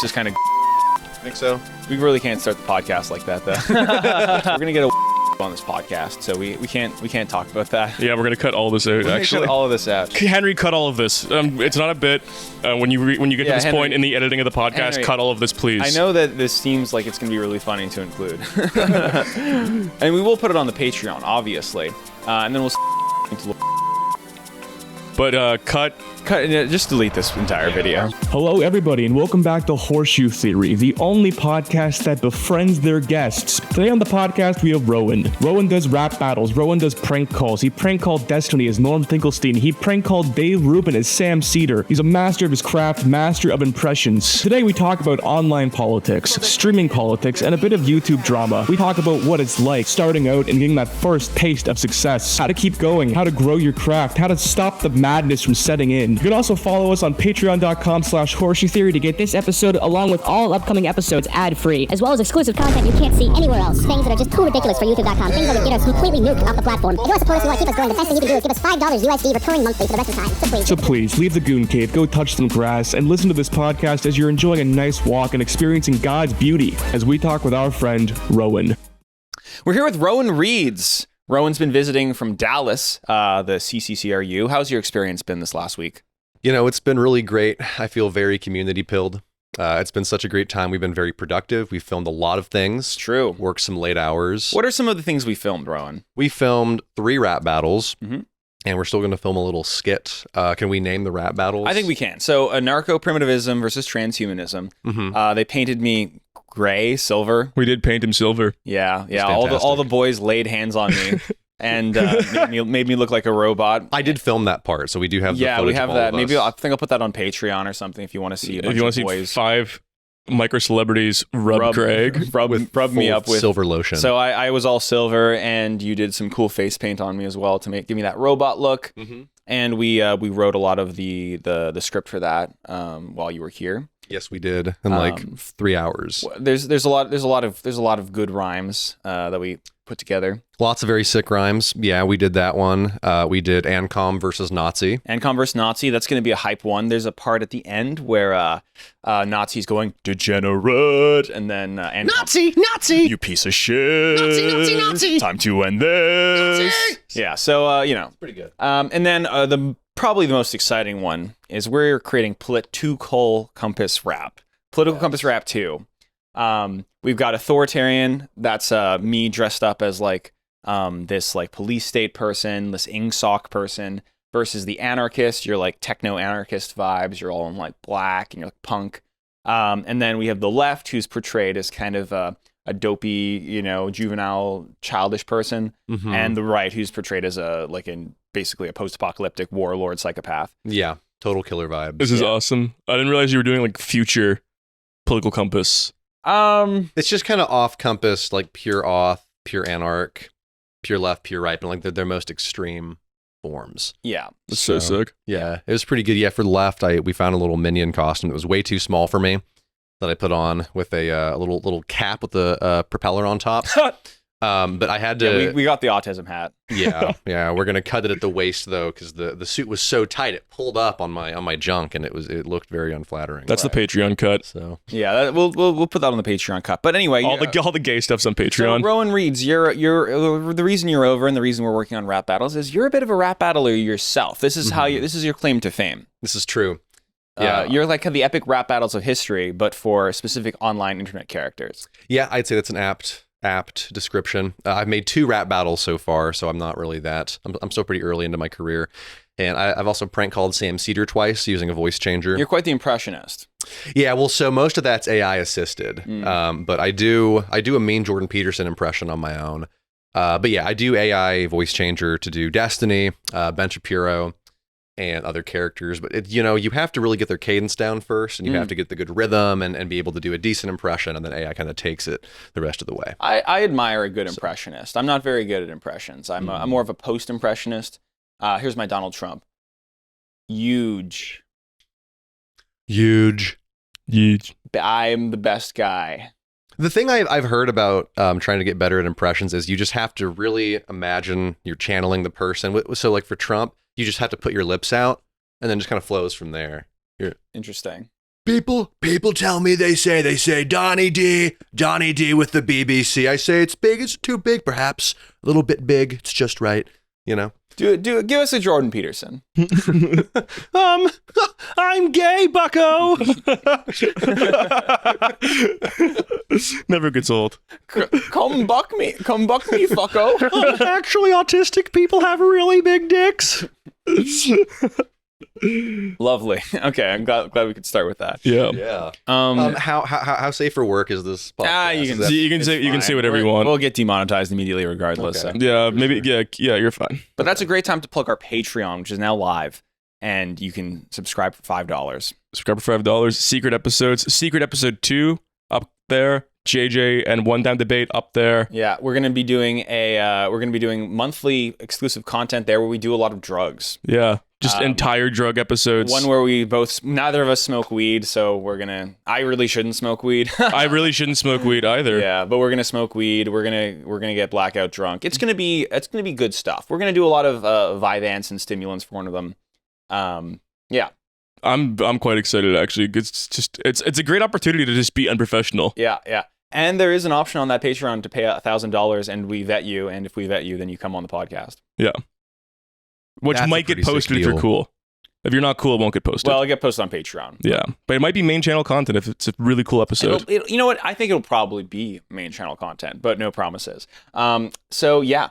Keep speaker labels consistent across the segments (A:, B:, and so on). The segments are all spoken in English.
A: just kind of.
B: I think so.
A: We really can't start the podcast like that, though. We're gonna get a on this podcast, so we can't talk about that.
C: Yeah, we're gonna cut all this out. Actually,
A: cut all of this out.
C: Henry, cut all of this. It's not a bit. When you get to this
A: Henry,
C: point in the editing of the podcast,
A: Henry,
C: cut all of this, please.
A: I know that this seems like it's gonna be really funny to include, and we will put it on the Patreon, obviously, and then we'll.
C: But cut.
A: Just delete this entire video.
D: Hello, everybody, and welcome back to Horseshoe Theory, the only podcast that befriends their guests. Today on the podcast, we have Rowan. Rowan does rap battles. Rowan does prank calls. He prank called Destiny as Norm Finkelstein. He prank called Dave Rubin as Sam Cedar. He's a master of his craft, master of impressions. Today, we talk about online politics, streaming politics, and a bit of YouTube drama. We talk about what it's like starting out and getting that first taste of success, how to keep going, how to grow your craft, how to stop the madness from setting in. You can also follow us on patreon.com/horseshoe theory to get
E: this episode along with all upcoming episodes ad-free, as well as exclusive content you can't see anywhere else. Things that are just too ridiculous for youtube.com. Things that would get us completely nuked off the platform. If you want to support us, you want to keep us going, the best thing you can do is give us $5 USD recurring monthly for the rest of the time.
D: So please, leave the goon cave, go touch some grass, and listen to this podcast as you're enjoying a nice walk and experiencing God's beauty as we talk with our friend, Rowan.
A: We're here with Rowan Reeds. Rowan's been visiting from Dallas, the CCCRU. How's your experience been this last week?
B: You know, it's been really great. I feel very community-pilled. It's been such a great time. We've been very productive. We filmed a lot of things.
A: True.
B: Worked some late hours.
A: What are some of the things we filmed, Rowan?
B: We filmed 3 rap battles,
A: mm-hmm.
B: and we're still going to film a little skit. Can we name the rap battles?
A: I think we can. So, anarcho-primitivism versus transhumanism.
B: Mm-hmm.
A: They painted me gray, silver.
C: We did paint him silver.
A: Yeah. All the boys laid hands on me. And made me look like a robot.
B: I did film that part, so we do have the footage
A: we have
B: of all
A: that.
B: of
A: Maybe
B: us.
A: I think I'll put that on Patreon or something if you want to see.
C: If you want to see
A: boys
C: 5 micro celebrities rub Craig,
A: rub me up with
B: silver lotion.
A: So I was all silver, and you did some cool face paint on me as well to give me that robot look.
B: Mm-hmm.
A: And we wrote a lot of the script for that while you were here.
B: Yes, we did in like 3 hours.
A: There's a lot of good rhymes that we put together.
B: Lots of very sick rhymes. Yeah, we did that one. We did Ancom versus Nazi.
A: Ancom versus Nazi. That's going to be a hype one. There's a part at the end where Nazi's going degenerate, and then
B: Nazi,
A: you piece of shit, Nazi, time to end this. Nazi! Yeah. So
B: pretty good.
A: And then probably the most exciting one is we're creating Political Compass Rap. Political Compass Rap 2. We've got authoritarian. That's me dressed up as like this like police state person, this ingsoc person, versus the anarchist. You're like techno-anarchist vibes. You're all in like black and you're like punk. And then we have the left, who's portrayed as kind of a dopey, juvenile, childish person,
B: mm-hmm.
A: and the right, who's portrayed as basically a post-apocalyptic warlord psychopath.
B: Yeah, total killer vibes.
C: This is awesome. I didn't realize you were doing like future Political Compass.
B: It's just kind of off compass, like pure auth, pure anarch, pure left, pure right, but like their most extreme forms.
A: Yeah.
C: That's so sick.
B: Yeah, it was pretty good. Yeah, for the left, we found a little minion costume that was way too small for me that I put on with a little cap with a propeller on top. But I had to.
A: Yeah, we got the autism hat.
B: yeah. We're gonna cut it at the waist though, because the suit was so tight it pulled up on my junk, and it looked very unflattering.
C: That's the Patreon cut.
B: So
A: yeah, we'll put that on the Patreon cut. But anyway,
C: all the gay stuff's on Patreon.
A: So Rowan Reeds, you're the reason you're over, and the reason we're working on rap battles is you're a bit of a rap battler yourself. This is this is your claim to fame.
B: This is true. Yeah,
A: you're like the epic rap battles of history, but for specific online internet characters.
B: Yeah, I'd say that's an apt description. I've made 2 rap battles so far, so I'm not really that. I'm still pretty early into my career, and I've also prank called Sam Cedar twice using a voice changer.
A: You're quite the impressionist.
B: Yeah, well, so most of that's AI assisted, but I do a mean Jordan Peterson impression on my own. But yeah, I do AI voice changer to do Destiny, Ben Shapiro, and other characters, but you have to really get their cadence down first, and you have to get the good rhythm and be able to do a decent impression, and then AI kind of takes it the rest of the way.
A: I admire a good impressionist. I'm not very good at impressions. I'm more of a post-impressionist. Here's my Donald Trump. Huge. I'm the best guy.
B: The thing I've heard about trying to get better at impressions is you just have to really imagine you're channeling the person. So like for Trump, you just have to put your lips out, and then just kind of flows from there.
A: Interesting.
B: People tell me they say Donnie D with the BBC. I say it's big, it's too big, perhaps a little bit big. It's just right, you know.
A: Do it. Give us a Jordan Peterson.
C: I'm gay, bucko. Never gets old.
A: Come buck me, fucko.
B: Actually, autistic people have really big dicks.
A: Lovely. Okay, I'm glad we could start with that.
C: Yeah.
B: How safe for work is this podcast?
A: You can
C: You can say whatever you want.
A: We'll get demonetized immediately regardless.
B: Okay.
A: So.
C: Yeah, maybe. Yeah, you're fine.
A: But that's a great time to plug our Patreon, which is now live, and you can subscribe for $5.
C: Subscribe for $5. Secret episodes. Secret episode 2 up there. JJ and One Time Debate up there.
A: Yeah, we're gonna be doing monthly exclusive content there where we do a lot of drugs.
C: Yeah, just entire drug episodes.
A: One where neither of us smoke weed, so I really shouldn't smoke weed.
C: I really shouldn't smoke weed either.
A: Yeah, but we're gonna smoke weed. We're gonna get blackout drunk. It's gonna be good stuff. We're gonna do a lot of Vyvanse and stimulants for one of them. Yeah.
C: I'm quite excited actually. It's a great opportunity to just be unprofessional.
A: Yeah. And there is an option on that Patreon to pay $1,000, and we vet you. And if we vet you, then you come on the podcast.
C: Yeah. Which
B: That's
C: might
B: a
C: get
B: pretty sick
C: posted if you're
B: deal.
C: cool. If you're not cool, it won't get posted.
A: Well, it'll get posted on Patreon.
C: Yeah, but it might be main channel content if it's a really cool episode.
A: You know what? I think it'll probably be main channel content, but no promises. So yeah.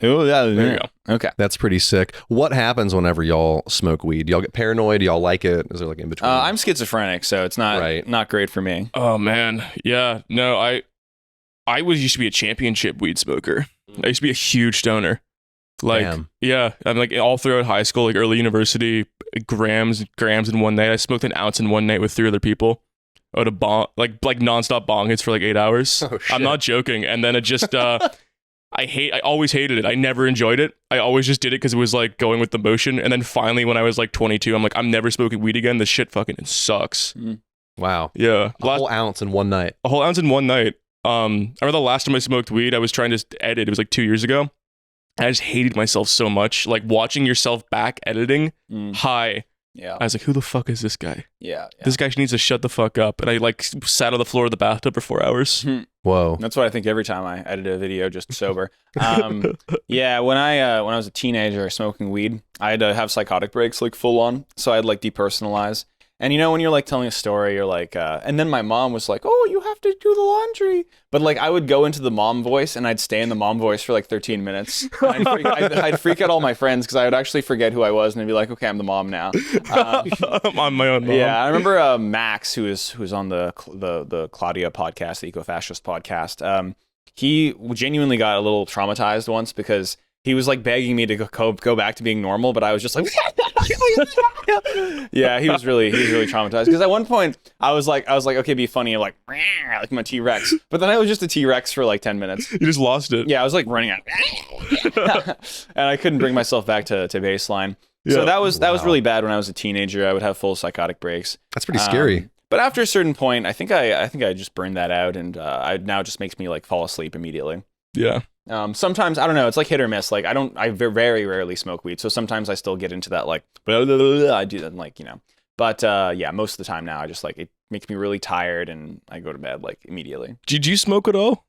C: There you go.
A: Okay.
B: That's pretty sick. What happens whenever y'all smoke weed? Y'all get paranoid? Y'all like it? Is there like in between?
A: I'm schizophrenic, so it's not great for me.
C: Oh man, yeah. No, I used to be a championship weed smoker. I used to be a huge stoner. Like,
B: Damn.
C: yeah, I'm like all throughout high school, like early university, grams in one night. I smoked an ounce in one night with 3 other people. I would have bong, like nonstop bong hits for like 8 hours.
B: Oh, shit.
C: I'm not joking. And then it just, I always hated it. I never enjoyed it. I always just did it because it was like going with the motion. And then finally, when I was like 22, I'm like, I'm never smoking weed again. This shit fucking sucks.
B: Wow.
C: Yeah.
B: A whole ounce in one night.
C: A whole ounce in one night. I remember the last time I smoked weed, I was trying to edit. It was like 2 years ago. I just hated myself so much. Like watching yourself back editing high.
A: Yeah.
C: I was like, who the fuck is this guy?
A: Yeah.
C: This guy needs to shut the fuck up. And I like sat on the floor of the bathtub for 4 hours.
B: Whoa.
A: That's what I think every time I edit a video, just sober. Yeah, when I was a teenager smoking weed, I had to have psychotic breaks, like full on. So I'd like depersonalize. And you know, when you're like telling a story, you're like, and then my mom was like, oh, you have to do the laundry. But like, I would go into the mom voice and I'd stay in the mom voice for like 13 minutes. I'd freak out all my friends because I would actually forget who I was and I'd be like, okay, I'm the mom now.
C: I'm on my own mom.
A: Yeah, I remember Max, who's on the Claudia podcast, the Eco-Fascist podcast. He genuinely got a little traumatized once because he was like begging me to go back to being normal, but I was just like, yeah, he was really traumatized because at one point I was like, okay, be funny, like my T-Rex, but then I was just a T-Rex for like 10 minutes.
C: You just lost it.
A: Yeah, I was like running out, and I couldn't bring myself back to baseline. So
C: Yeah.
A: that was really bad when I was a teenager. I would have full psychotic breaks.
B: That's pretty scary.
A: But after a certain point, I think I just burned that out, and it now just makes me like fall asleep immediately.
C: Yeah.
A: Sometimes I don't know. It's like hit or miss. Like I very rarely smoke weed, so sometimes I still get into that like blah, blah, blah, blah, I do that like But yeah, most of the time now I just like it makes me really tired and I go to bed like immediately.
C: Did you smoke at all?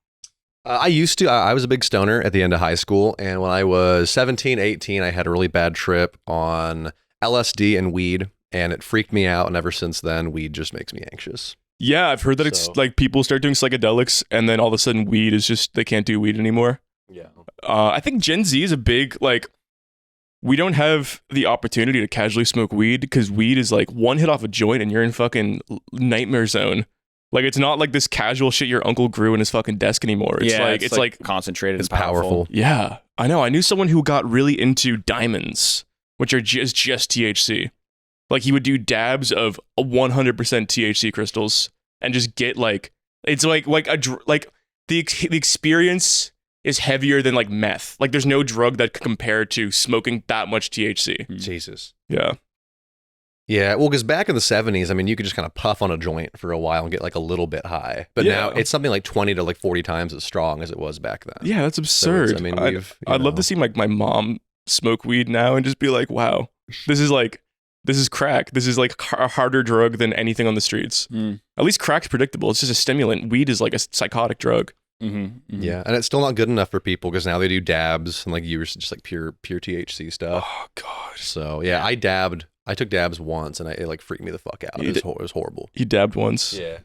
B: I used to. I was a big stoner at the end of high school, and when I was 17, 18, I had a really bad trip on LSD and weed, and it freaked me out. And ever since then, weed just makes me anxious.
C: Yeah, I've heard that it's
B: So-
C: like people start doing psychedelics and then all of a sudden weed is just, they can't do weed anymore.
B: Yeah.
C: I think Gen Z is a big, like, we don't have the opportunity to casually smoke weed because weed is like one hit off a joint and you're in fucking nightmare zone. Like, it's not like this casual shit your uncle grew in his fucking desk anymore. It's
A: it's like concentrated.
B: It's
A: and
B: powerful.
C: Yeah, I know. I knew someone who got really into diamonds, which are just THC. Like, he would do dabs of 100% THC crystals and just get like, it's like the experience is heavier than like meth. Like, there's no drug that could compare to smoking that much THC.
B: Jesus.
C: Yeah.
B: Yeah, well, because back in the 70s, I mean, you could just kind of puff on a joint for a while and get like a little bit high. But
C: Yeah.
B: now it's something like 20 to like 40 times as strong as it was back then.
C: Yeah, that's absurd.
B: I mean,
C: I'd love to see my mom smoke weed now and just be like, wow, this is like, This is crack. This is like a harder drug than anything on the streets. At least crack's predictable. It's just a stimulant. Weed is like a psychotic drug.
B: Yeah, and it's still not good enough for people because now they do dabs and like you were just like pure THC stuff.
C: Oh god.
B: So yeah, I took dabs once and it like freaked me the fuck out. It was horrible.
C: You dabbed once.
B: Yeah.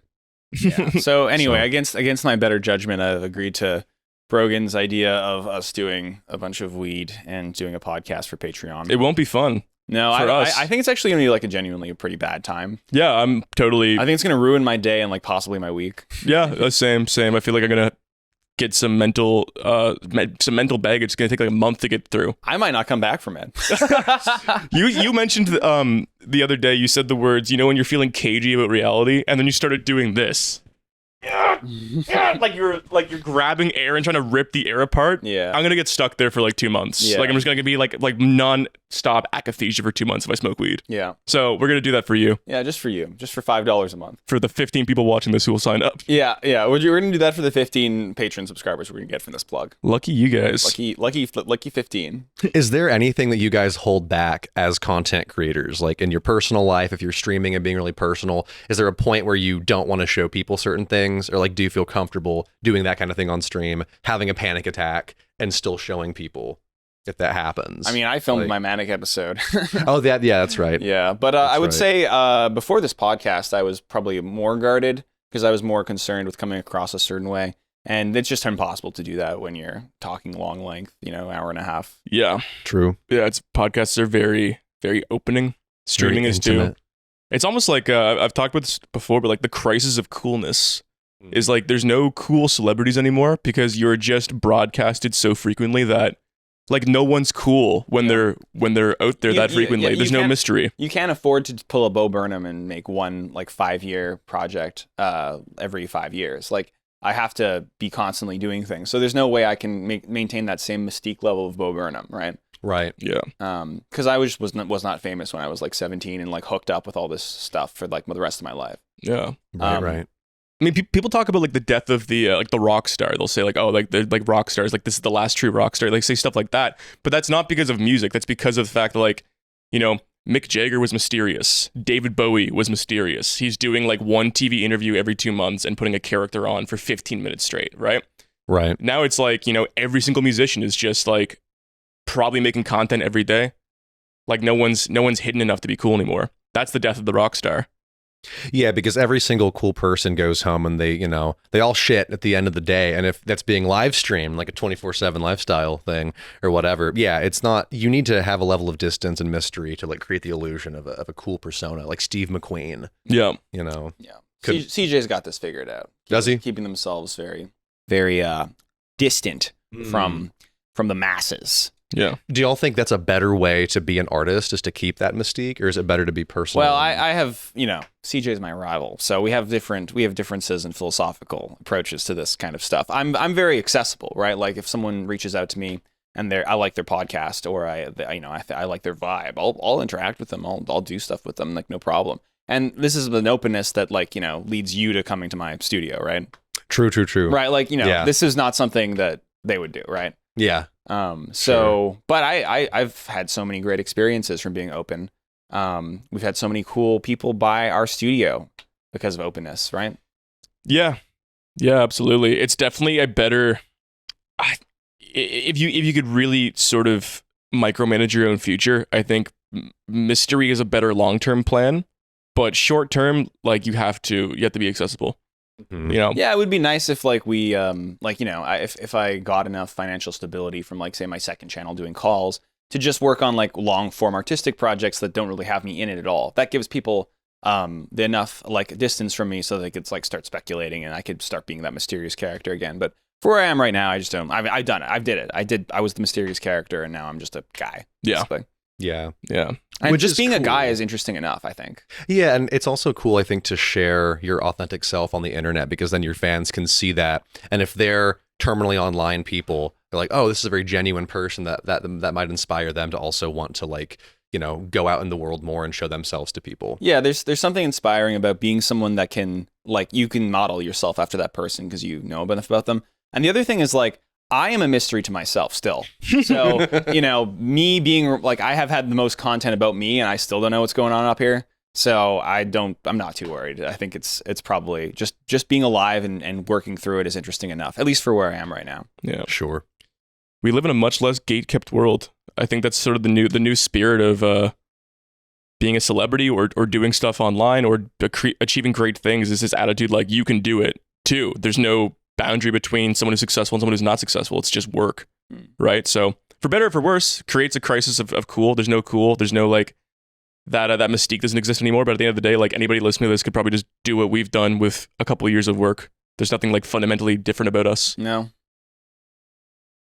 A: So anyway, against my better judgment, I've agreed to Brogan's idea of us doing a bunch of weed and doing a podcast for Patreon.
C: It won't be fun.
A: No,
C: for us.
A: I think it's actually going to be like a pretty bad time.
C: Yeah, I'm totally.
A: I think it's going to ruin my day and like possibly my week.
C: Yeah, same. I feel like I'm gonna get some mental baggage. It's gonna take like a month to get through.
A: I might not come back from it.
C: You mentioned the other day. You said the words. You know when you're feeling cagey about reality, and then you started doing this. like you're grabbing air and trying to rip the air apart.
A: Yeah.
C: I'm gonna get stuck there for like 2 months.
A: Yeah.
C: Like I'm just gonna be like non-stop akathisia for 2 months if I smoke weed.
A: Yeah.
C: So we're gonna do that for you.
A: Yeah, just for you. Just for $5 a month.
C: For the 15 people watching this who will sign up.
A: Yeah. We're gonna do that for the 15 patron subscribers we're gonna get from this plug.
C: Lucky you guys.
A: Lucky 15.
B: Is there anything that you guys hold back as content creators? Like in your personal life, if you're streaming and being really personal, is there a point where you don't want to show people certain things? Or like, do you feel comfortable doing that kind of thing on stream, having a panic attack and still showing people if that happens?
A: I mean, I filmed my manic episode.
B: Yeah, that's right.
A: Yeah, but I would say before this podcast, I was probably more guarded because I was more concerned with coming across a certain way. And it's just impossible to do that when you're talking long length, hour and a half.
C: Yeah.
B: True.
C: Yeah, podcasts are very, very opening. Streaming is too. It's almost like, I've talked about this before, but like the crisis of coolness is like there's no cool celebrities anymore because you're just broadcasted so frequently that like no one's cool when they're out there that frequently. There's no mystery.
A: You can't afford to pull a Bo Burnham and make one like 5-year project every 5 years. Like I have to be constantly doing things. So there's no way I can maintain that same mystique level of Bo Burnham, right?
B: Right.
C: Yeah.
A: Because I was not famous when I was like 17 and like hooked up with all this stuff for like the rest of my life.
C: Yeah.
B: Right.
C: I mean, people talk about like the death of the like the rock star. They'll say like, oh, like they're like rock stars. Like this is the last true rock star. Like say stuff like that. But that's not because of music. That's because of the fact that like, Mick Jagger was mysterious. David Bowie was mysterious. He's doing like one TV interview every 2 months and putting a character on for 15 minutes straight. Right.
B: Right.
C: Now it's like every single musician is just like probably making content every day. Like no one's hidden enough to be cool anymore. That's the death of the rock star.
B: Yeah, because every single cool person goes home and they all shit at the end of the day. And if that's being live streamed, like a 24/7 lifestyle thing or whatever, yeah, it's not, you need to have a level of distance and mystery to like create the illusion of a cool persona, like Steve McQueen.
C: Yeah.
A: Yeah. CJ's got this figured out.
B: Does he?
A: Keeping themselves very, very distant from the masses.
C: Yeah.
B: Do y'all think that's a better way to be an artist, is to keep that mystique, or is it better to be personal?
A: Well, I have, CJ's my rival, so we have differences in philosophical approaches to this kind of stuff. I'm very accessible, right? Like if someone reaches out to me and I like their podcast or I like their vibe, I'll interact with them. I'll do stuff with them, like no problem. And this is an openness that like, leads you to coming to my studio, right?
B: True.
A: Right, like,
B: Yeah.
A: This is not something that they would do, right?
B: Yeah.
A: But I've had so many great experiences from being open. We've had so many cool people buy our studio because of openness, right?
C: Yeah. Yeah, absolutely. It's definitely a better, if you could really sort of micromanage your own future, I think mystery is a better long-term plan, but short-term, like you have to be accessible.
A: Yeah, it would be nice if like we if I got enough financial stability from like say my second channel doing calls to just work on like long form artistic projects that don't really have me in it at all. That gives people the enough like distance from me so they could like start speculating and I could start being that mysterious character again. But for where I am right now, I just don't. I've done it. I was the mysterious character and now I'm just a guy.
C: Yeah.
A: Basically.
B: Yeah.
C: Yeah.
A: And
B: Which
A: just
B: is
A: being a
B: cool.
A: guy is interesting enough, I think.
B: Yeah, and it's also cool, I think, to share your authentic self on the internet because then your fans can see that. And if they're terminally online people, they're like, oh, this is a very genuine person that might inspire them to also want to like, go out in the world more and show themselves to people.
A: Yeah, there's something inspiring about being someone that can like you can model yourself after that person because you know enough about them. And the other thing is like I am a mystery to myself still. So, me being like, I have had the most content about me and I still don't know what's going on up here. So I'm not too worried. I think it's probably just being alive and working through it is interesting enough, at least for where I am right now.
C: Yeah.
B: Sure.
C: We live in a much less gate-kept world. I think that's sort of the new spirit of being a celebrity or doing stuff online or achieving great things is this attitude like you can do it too. There's no boundary between someone who's successful and someone who's not successful. It's just work, right? So for better or for worse, creates a crisis of cool. There's no cool. There's no like that mystique doesn't exist anymore. But at the end of the day, like anybody listening to this could probably just do what we've done with a couple of years of work. There's nothing like fundamentally different about us.
A: No.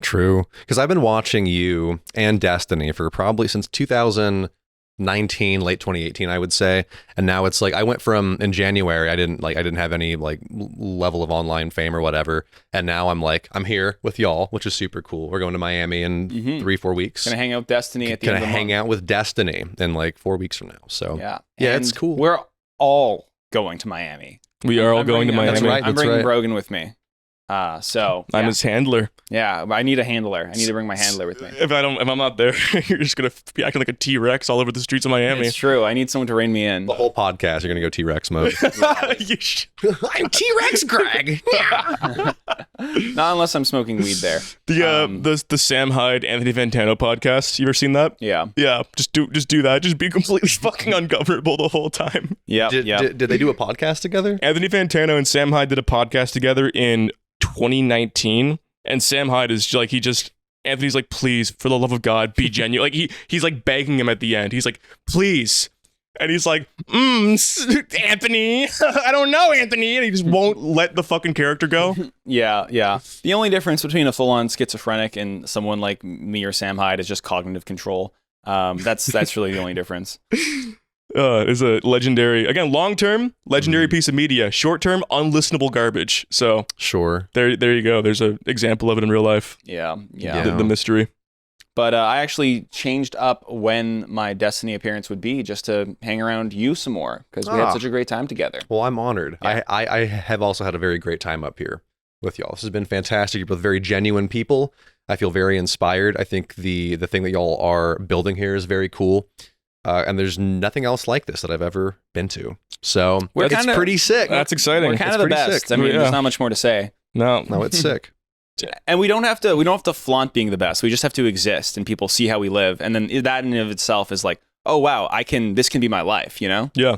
B: True. Because I've been watching you and Destiny for probably since 2019, late 2018, I would say. And now it's like I went from in January, I didn't have any like level of online fame or whatever. And now I'm here with y'all, which is super cool. We're going to Miami in 3-4 weeks.
A: Gonna hang out with Destiny at the end of the month.
B: Hang out with Destiny in like 4 weeks from now. So
A: yeah,
B: it's cool.
A: We're all going to Miami.
C: We are all going to Miami.
B: That's right.
A: I'm bringing Rogan with me. So
C: I'm his handler.
A: Yeah, I need a handler. I need to bring my handler with me.
C: If I'm not there, you're just gonna be acting like a T-Rex all over the streets of Miami.
A: It's true. I need someone to rein me in.
B: The whole podcast, you're gonna go T-Rex mode. I'm T-Rex, Greg.
A: Not unless I'm smoking weed there.
C: The Sam Hyde Anthony Fantano podcast. You ever seen that?
A: Yeah.
C: Yeah. Just do that. Just be completely fucking ungovernable the whole time.
A: Yeah.
B: Did they do a podcast together?
C: Anthony Fantano and Sam Hyde did a podcast together in 2019, and Sam Hyde is like Anthony's like, please, for the love of God, be genuine. Like he's like begging him at the end. He's like, please. And he's like, Anthony, I don't know, Anthony. And he just won't let the fucking character go.
A: Yeah. The only difference between a full-on schizophrenic and someone like me or Sam Hyde is just cognitive control. That's really the only difference.
C: Is a legendary, again, long-term, legendary piece of media. Short-term, unlistenable garbage. So
B: Sure.
C: there you go. There's an example of it in real life.
A: Yeah.
C: The mystery.
A: But I actually changed up when my Destiny appearance would be just to hang around you some more because we had such a great time together.
B: Well, I'm honored.
A: Yeah.
B: I have also had a very great time up here with y'all. This has been fantastic. You're both very genuine people. I feel very inspired. I think the thing that y'all are building here is very cool. And there's nothing else like this that I've ever been to. So it's pretty sick.
C: That's exciting.
A: We're kind of the best.
B: Sick.
A: I mean, there's not much more to say.
C: No,
B: it's sick.
A: And we don't have to flaunt being the best. We just have to exist and people see how we live. And then that in and of itself is like, oh wow, this can be my life, you know?
C: Yeah.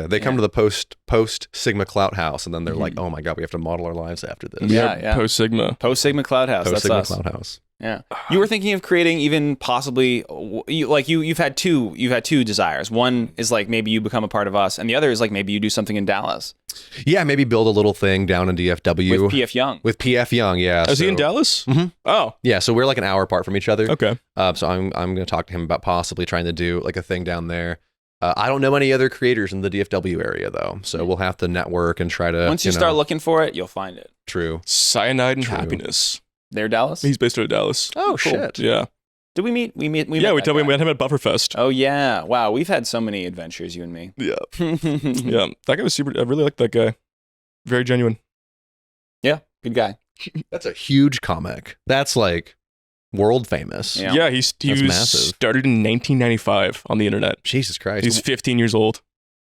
B: They come to the post Sigma Clout House and then they're like, oh my God, we have to model our lives after this.
A: Yeah.
C: Post Sigma
A: Cloud House. That's us.
B: Clout House.
A: Yeah. You were thinking of creating even possibly you've had two desires. One is like maybe you become a part of us, and the other is like maybe you do something in Dallas.
B: Yeah, maybe build a little thing down in DFW
A: With PF Young.
B: With PF Young, yeah.
C: Is he in Dallas?
B: Mm-hmm.
C: Oh,
B: yeah. So we're like an hour apart from each other.
C: Okay.
B: So I'm going to talk to him about possibly trying to do like a thing down there. I don't know any other creators in the DFW area though, so we'll have to network and try to.
A: Once you start looking for it, you'll find it.
B: True.
C: Cyanide and Happiness.
A: They're Dallas?
C: He's based out of Dallas.
B: Oh,
A: cool.
B: Shit.
C: Yeah.
A: Did we meet? We met
C: we met him at Bufferfest.
A: Oh yeah! Wow, we've had so many adventures, you and me.
C: Yeah. Yeah. That guy was super. I really like that guy. Very genuine.
A: Yeah, good guy.
B: That's a huge comic. That's like world famous.
A: Yeah,
C: he
B: That's
C: was
B: massive.
C: started in 1995 on the internet.
B: Jesus Christ.
C: He's 15 years old.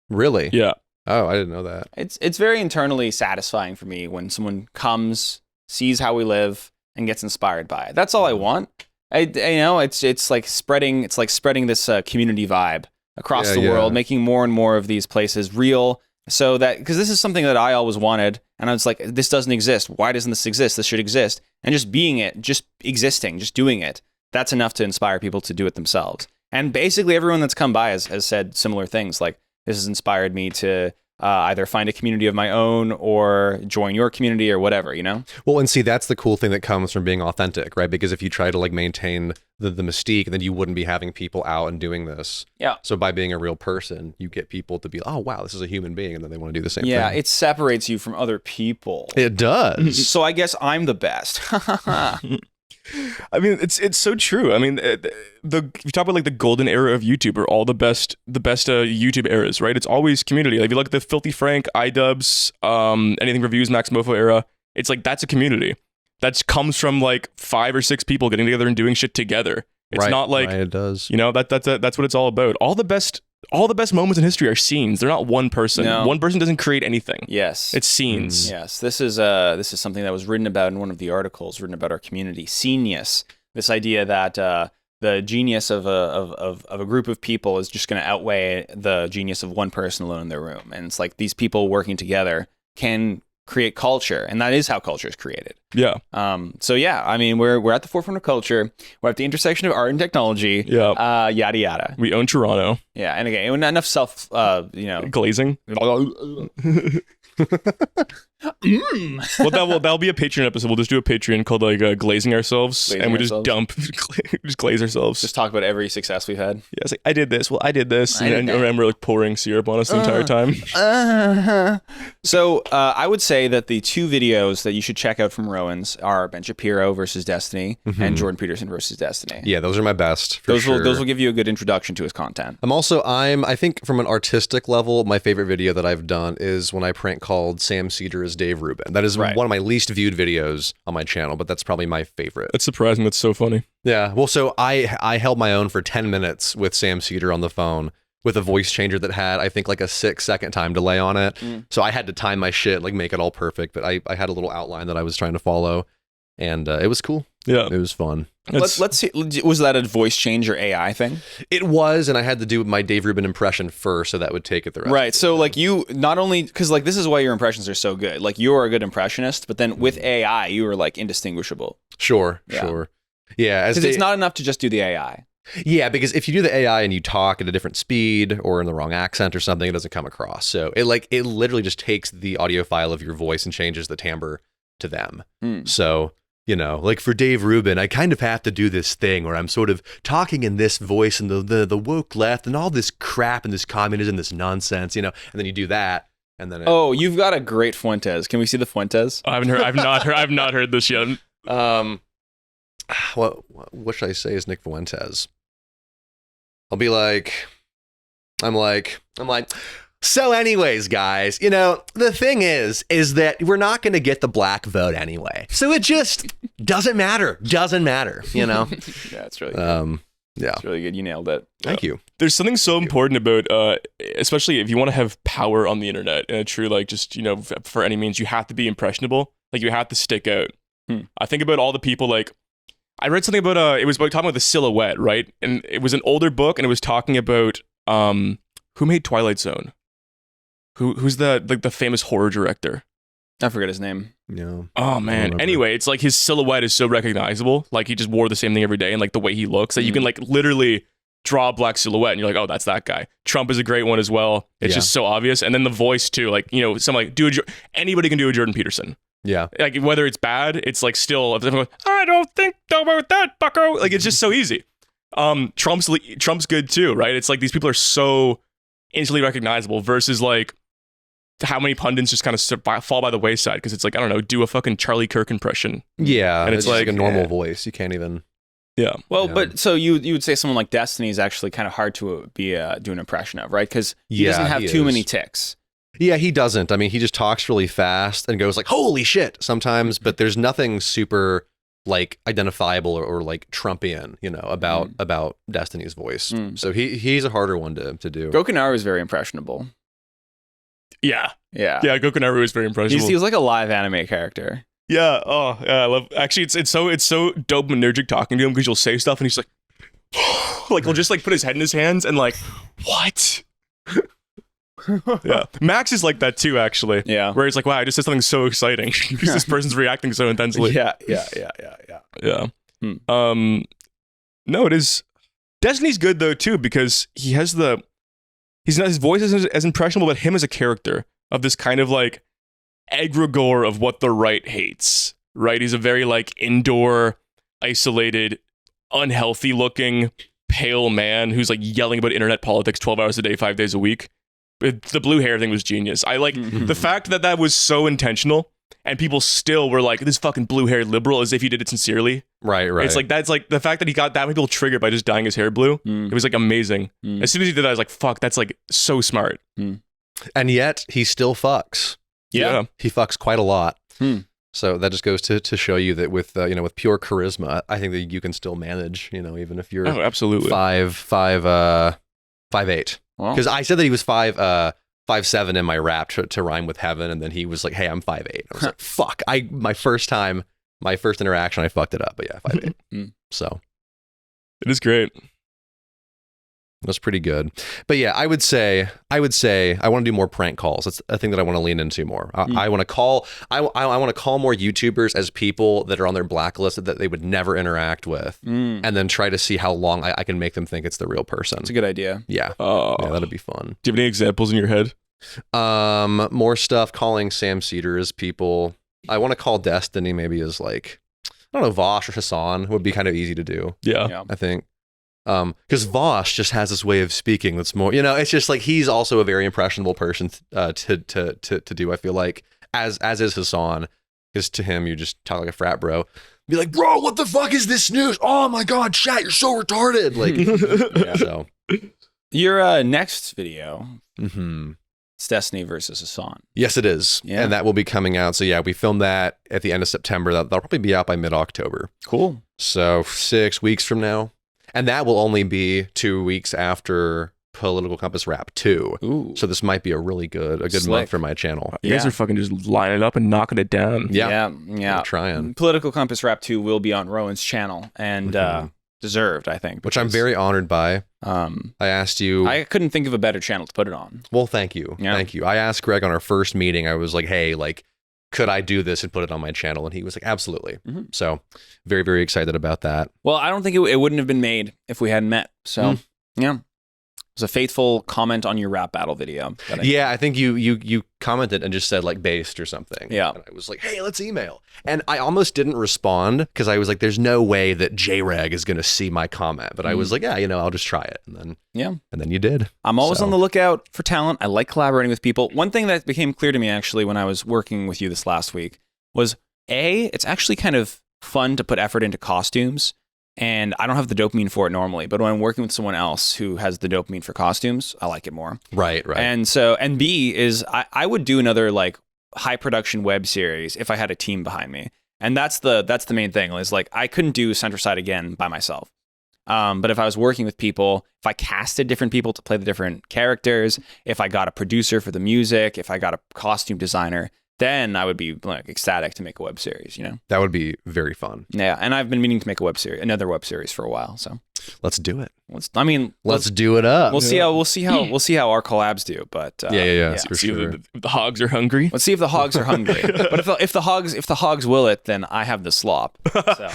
B: Really?
C: Yeah.
B: Oh, I didn't know that.
A: It's very internally satisfying for me when someone comes, sees how we live, and gets inspired by it. That's all I want. It's like spreading this community vibe across the world, making more and more of these places real. So that, because this is something that I always wanted, and I was like, this doesn't exist. Why doesn't this exist? This should exist. And just being it, just existing, just doing it, that's enough to inspire people to do it themselves. And basically everyone that's come by has said similar things. Like, this has inspired me to either find a community of my own or join your community or whatever, you know?
B: Well, and see, that's the cool thing that comes from being authentic, right? Because if you try to like maintain the mystique, then you wouldn't be having people out and doing this.
A: Yeah.
B: So by being a real person, you get people to be, oh, wow, this is a human being. And then they want to do the same thing.
A: Yeah, it separates you from other people.
B: It does.
A: So I guess I'm the best.
C: I mean, it's so true. I mean, you talk about like the golden era of YouTube, or all the best YouTube eras, right? It's always community. Like if you look at the Filthy Frank, iDubbbz, anything reviews, Max Mofo era, it's like that's a community. that comes from like 5 or 6 people getting together and doing shit together. It's not like
B: it does.
C: You know, that's what it's all about. All the best moments in history are scenes. They're not one person.
A: No.
C: One person doesn't create anything.
A: Yes.
C: It's scenes.
A: Yes. This is something that was written about in one of the articles written about our community. Scenius. This idea that the genius of a group of people is just going to outweigh the genius of one person alone in their room. And it's like these people working together can create culture, and that is how culture is created.
C: Yeah.
A: So yeah, I mean, we're at the forefront of culture. We're at the intersection of art and technology.
C: Yeah.
A: Yada yada.
C: We own Toronto.
A: Yeah, and again, enough self,
C: Glazing. Well, that'll be a Patreon episode. We'll just do a Patreon called like glazing ourselves,
A: Glazing
C: and we
A: ourselves.
C: just glaze ourselves.
A: Just talk about every success we've had.
C: Yeah, it's like I did this. Well, I did this,
A: I did
C: and
A: that.
C: we're like pouring syrup on us the entire time.
A: So I would say that the 2 videos that you should check out from Rowan's are Ben Shapiro versus Destiny and Jordan Peterson versus Destiny.
B: Yeah, those are my best. For
A: Those
B: sure.
A: will give you a good introduction to his content.
B: I think from an artistic level, my favorite video that I've done is when I prank called Sam Cedar as Dave Rubin. That is
A: Right.
B: one of my least viewed videos on my channel, but that's probably my favorite.
C: That's surprising. That's so funny.
B: Yeah. Well, so I held my own for 10 minutes with Sam Cedar on the phone with a voice changer that had, I think, like a 6-second time delay on it. So I had to time my shit, like make it all perfect. But I had a little outline that I was trying to follow, and it was cool.
C: Yeah.
B: It was fun.
A: Let's see. Was that a voice changer AI thing?
B: It was, and I had to do my Dave Rubin impression first, so that would take it the rest.
A: Right. So like you not only because like this is why your impressions are so good. Like you're a good impressionist, but then with AI you are like indistinguishable.
B: Sure. Yeah. As
A: Because it's not enough to just do the AI.
B: Yeah, because if you do the AI and you talk at a different speed or in the wrong accent or something, it doesn't come across. So it literally just takes the audio file of your voice and changes the timbre to them. So, you know, like for Dave Rubin, I kind of have to do this thing where I'm sort of talking in this voice and the woke left and all this crap and this communism, this nonsense, you know, and then you do that. And then
A: Oh, you've got a great Fuentes. Can we see the Fuentes?
C: I haven't heard. I've not heard this yet.
B: what should I say is Nick Fuentes? I'll be like, I'm like, so anyways, guys, you know, the thing is that we're not going to get the black vote anyway. So it just doesn't matter, you know?
A: Yeah, it's really good.
B: Yeah.
A: It's really good. You nailed it.
B: Thank you.
C: There's something so important about, especially if you want to have power on the internet in a true, like, just, you know, for any means, you have to be impressionable. Like, you have to stick out. I think about all the people, like, I read something about, it was about talking about the silhouette, right? And it was an older book, and it was talking about, who made Twilight Zone? Who's the famous horror director?
A: I forget his name.
B: No.
C: Oh man. Anyway, it's like his silhouette is so recognizable. Like he just wore the same thing every day, and like the way he looks, that you can like literally draw a black silhouette, and you're like, oh, that's that guy. Trump is a great one as well. It's just so obvious, and then the voice too. Like, you know, some like anybody can do a Jordan Peterson.
B: Yeah.
C: Like whether it's bad, it's like still. I don't think about that, bucko. Like it's just so easy. Trump's good too, right? It's like these people are so instantly recognizable versus like how many pundits just kind of fall by the wayside because it's like, I don't know, do a fucking Charlie Kirk impression.
B: Yeah.
C: And it's
B: just
C: like
B: a normal voice. You can't even.
C: Yeah.
A: Well, but so you would say someone like Destiny is actually kind of hard to do an impression of, right? Because he doesn't have too many ticks.
B: Yeah, he doesn't. I mean, he just talks really fast and goes like, holy shit, sometimes, but there's nothing super like identifiable or like Trumpian, you know, about Destiny's voice. So he's a harder one to do.
A: Gokunaru is very impressionable.
C: Yeah.
A: Yeah.
C: Yeah, Gokunaru is very impressionable.
A: He's like a live anime character.
C: Yeah. Oh, yeah. I love. Actually, it's so dopaminergic talking to him because you'll say stuff and he's like, like he'll just like put his head in his hands and like, what? Yeah. Max is like that too, actually.
A: Yeah.
C: Where he's like, wow, I just said something so exciting because this person's reacting so intensely.
A: Yeah.
C: Yeah. No, it is. Destiny's good though too because he has his voice isn't as impressionable, but him as a character of this kind of like egregore of what the right hates. Right? He's a very like indoor, isolated, unhealthy looking, pale man who's like yelling about internet politics 12 hours a day, 5 days a week. The blue hair thing was genius. I like the fact that was so intentional. And people still were like, this fucking blue-haired liberal, as if he did it sincerely.
B: Right.
C: It's like, that's like the fact that he got that many people triggered by just dyeing his hair blue. It was like amazing. As soon as he did that, I was like, fuck, that's like so smart.
B: And yet he still fucks.
C: Yeah.
B: He fucks quite a lot. So that just goes to show you that with with pure charisma, I think that you can still manage, even if you're
C: absolutely
B: 5'8".
A: Well,
B: Because I said that he was 5'7" in my rap to rhyme with heaven, and then he was like, "Hey, I'm 5'8". I was like, "Fuck!" My first interaction, I fucked it up. But yeah, 5'8". So
C: it is great.
B: that's pretty good. But yeah, I would say I want to do more prank calls. That's a thing that I want to lean into more. I want to call want to call more YouTubers as people that are on their blacklist that they would never interact with, and then try to see how long I can make them think it's the real person.
A: it's a good idea.
B: Yeah.
C: Oh,
B: Yeah, that'd be fun.
C: do you have any examples in your head?
B: More stuff calling Sam Cedar as people. I want to call Destiny maybe as like, I don't know, Vosh or Hassan would be kind of easy to do,
C: Yeah.
B: I think. Because Vosh just has this way of speaking that's more, it's just like he's also a very impressionable person to do, I feel like, as is Hassan. Because to him, you just talk like a frat bro. Be like, bro, what the fuck is this news? Oh my God, chat, you're so retarded. Like, so.
A: Your next video,
B: Mm-hmm.
A: it's Destiny versus Hassan.
B: Yes, it is.
A: Yeah.
B: And that will be coming out. So yeah, we filmed that at the end of September. That'll probably be out by mid-October.
A: Cool.
B: So 6 weeks from now. And that will only be 2 weeks after Political Compass Rap 2.
A: Ooh.
B: So this might be a really good month
A: Slick.
B: for my channel.
C: You guys
A: Yeah.
C: are fucking just lining up and knocking it down.
B: Yeah.
A: Yeah.
B: I'm trying.
A: Political Compass Rap 2 will be on Rowan's channel, and
B: Mhm.
A: deserved, I think.
B: Which I'm
A: because,
B: very honored by. I asked you.
A: I couldn't think of a better channel to put it on.
B: Well, thank you.
A: Yeah.
B: Thank you. I asked Greg on our first meeting, I was like, hey, like, could I do this and put it on my channel? And he was like, absolutely.
A: Mhm.
B: So very, very excited about that.
A: Well, I don't think it wouldn't have been made if we hadn't met. So, yeah. It was a faithful comment on your rap battle video. that I-
B: Yeah, I think you commented and just said like based or something.
A: Yeah.
B: And I was like, hey, let's email. And I almost didn't respond because I was like, there's no way that JREG is going to see my comment. But I was like, yeah, I'll just try it. And then you did.
A: I'm always
B: So-
A: on the lookout for talent. I like collaborating with people. One thing that became clear to me actually when I was working with you this last week was it's actually kind of fun to put effort into costumes. And I don't have the dopamine for it normally, but when I'm working with someone else who has the dopamine for costumes, I like it more.
B: Right.
A: And B is I would do another like high production web series if I had a team behind me. And that's the main thing is like I couldn't do Centricide again by myself. But if I was working with people, if I casted different people to play the different characters, if I got a producer for the music, if I got a costume designer, then I would be like ecstatic to make a web series,
B: That would be very fun.
A: Yeah, and I've been meaning to make another web series for a while. So
B: Let's do it.
A: let's
B: do it up.
A: we'll see how our collabs do. But
B: Yeah, for
C: See
B: sure.
C: if the hogs are hungry.
A: let's see if the hogs are hungry. But if the hogs will it, then I have the slop. So.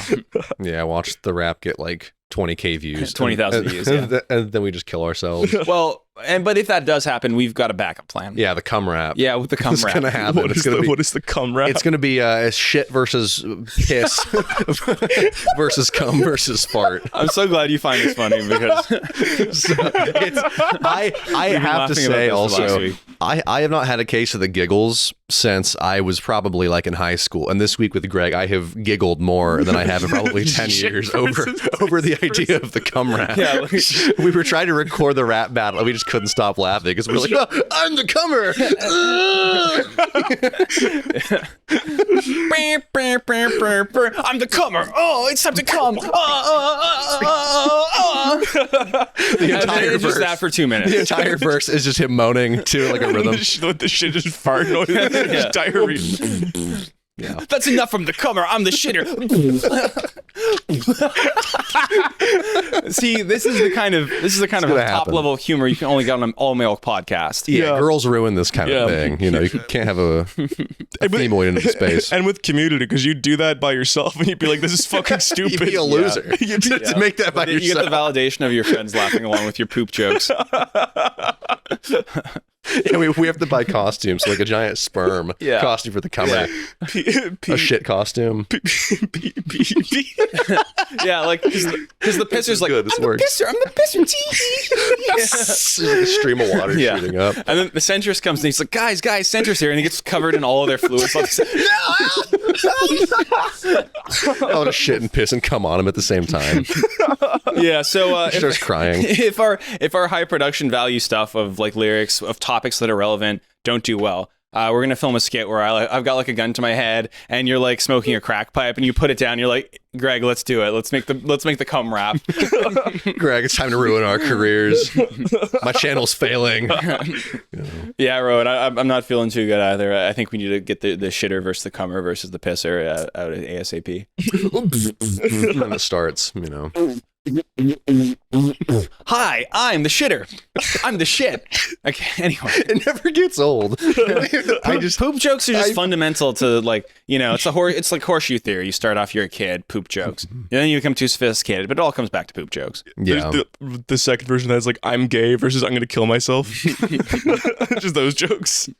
B: Yeah, watch the rap get like 20K views.
A: 20,000 views, yeah.
B: And then we just kill ourselves.
A: Well, but if that does happen, we've got a backup plan.
B: Yeah, the cum rap.
A: Yeah, with the cum
B: It's
A: rap.
B: going to happen.
C: What is the cum rap?
B: It's going to be shit versus piss versus cum versus fart.
A: I'm so glad you find this funny because
B: So I
A: been
B: have to
A: laughing about
B: say
A: this the last
B: also,
A: week.
B: I have not had a case of the giggles since I was probably like in high school. And this week with Greg, I have giggled more than I have in probably 10
C: Shit
B: years
C: versus
B: over the idea of the cum rap.
A: Yeah, like-
B: we were trying to record the rap battle and we just couldn't stop laughing because we were like, oh, I'm the cummer.
A: I'm the comer. Oh, it's time to come.
B: The
A: And then
B: entire
A: it's just
B: verse.
A: that for 2 minutes.
B: The entire verse is just him moaning to like a rhythm.
C: With the shit just fart noise. Just diarrhea.
A: That's enough from the comer. I'm the shitter. See, this is the kind of
B: gonna
A: top
B: happen.
A: level humor you can only get on an all male podcast.
B: Yeah, girls ruin this kind of
C: Yeah.
B: thing. You can't have a female into the space.
C: And with community, because you do that by yourself and you'd be like, this is fucking stupid.
B: You'd be a loser.
C: You did-
B: To make that by
A: You get
B: yourself.
A: the validation of your friends laughing along with your poop jokes.
B: Yeah, we have to buy costumes, like a giant sperm
A: Yeah.
B: costume for the cummer. A shit costume.
A: Yeah, like because the pisser's like,
B: good, this
A: I'm
B: works.
A: the pisser. Tee.
B: There's like a stream of water
A: Yeah.
B: shooting up.
A: And then the centrist comes and he's like, guys, centrist here, and he gets covered in all of their fluids. Like,
B: All the shit and piss and come on him at the same time.
A: yeah. So
B: He starts crying.
A: if our high production value stuff of like lyrics of topics that are relevant don't do well, we're gonna film a skit where I've got like a gun to my head and you're like smoking a crack pipe and you put it down. You're like, Greg, let's do it. Let's make the cum rap.
B: Greg, it's time to ruin our careers. My channel's failing.
A: Yeah, Rowan, I'm not feeling too good either. I think we need to get the shitter versus the cummer versus the pisser out ASAP.
B: And it starts,
A: Hi, I'm the shitter. I'm the shit. Okay, anyway.
B: It never gets old.
A: Poop jokes are just fundamental to it's like horseshoe theory. You start off, you're a kid, poop jokes. And then you become too sophisticated, but it all comes back to poop jokes.
B: Yeah.
C: There's the second version that is like, I'm gay versus I'm going to kill myself. Just those jokes.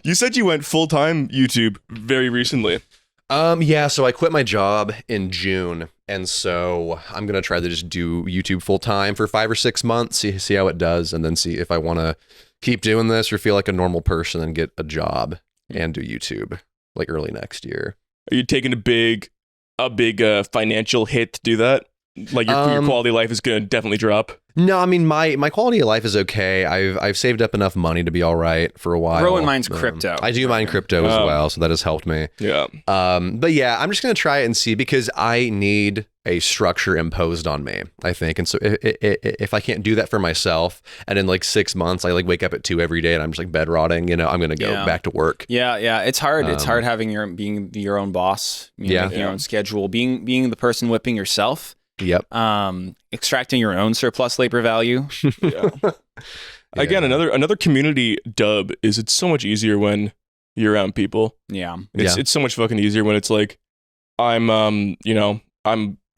C: You said you went full-time YouTube very recently.
B: Yeah, so I quit my job in June, and so I'm gonna try to just do YouTube full time for 5 or 6 months, see how it does, and then see if I want to keep doing this or feel like a normal person and get a job and do YouTube like early next year.
C: Are you taking a big financial hit to do that? Like your quality of life is gonna definitely drop.
B: No, I mean my quality of life is okay. I've saved up enough money to be all right for a while.
A: Rowan mines crypto.
B: I do mine crypto as well, so that has helped me.
C: Yeah.
B: But yeah, I'm just gonna try it and see because I need a structure imposed on me, I think. And so if I can't do that for myself, and in like 6 months I like wake up at 2 every day and I'm just like bed rotting, I'm gonna go back to work.
A: Yeah, it's hard. It's hard having being your own boss, making your own schedule, being the person whipping yourself.
B: Yep.
A: Extracting your own surplus labor value.
C: Yeah. Again, another community dub is it's so much easier when you're around people.
A: Yeah.
C: It's so much fucking easier when it's like I'm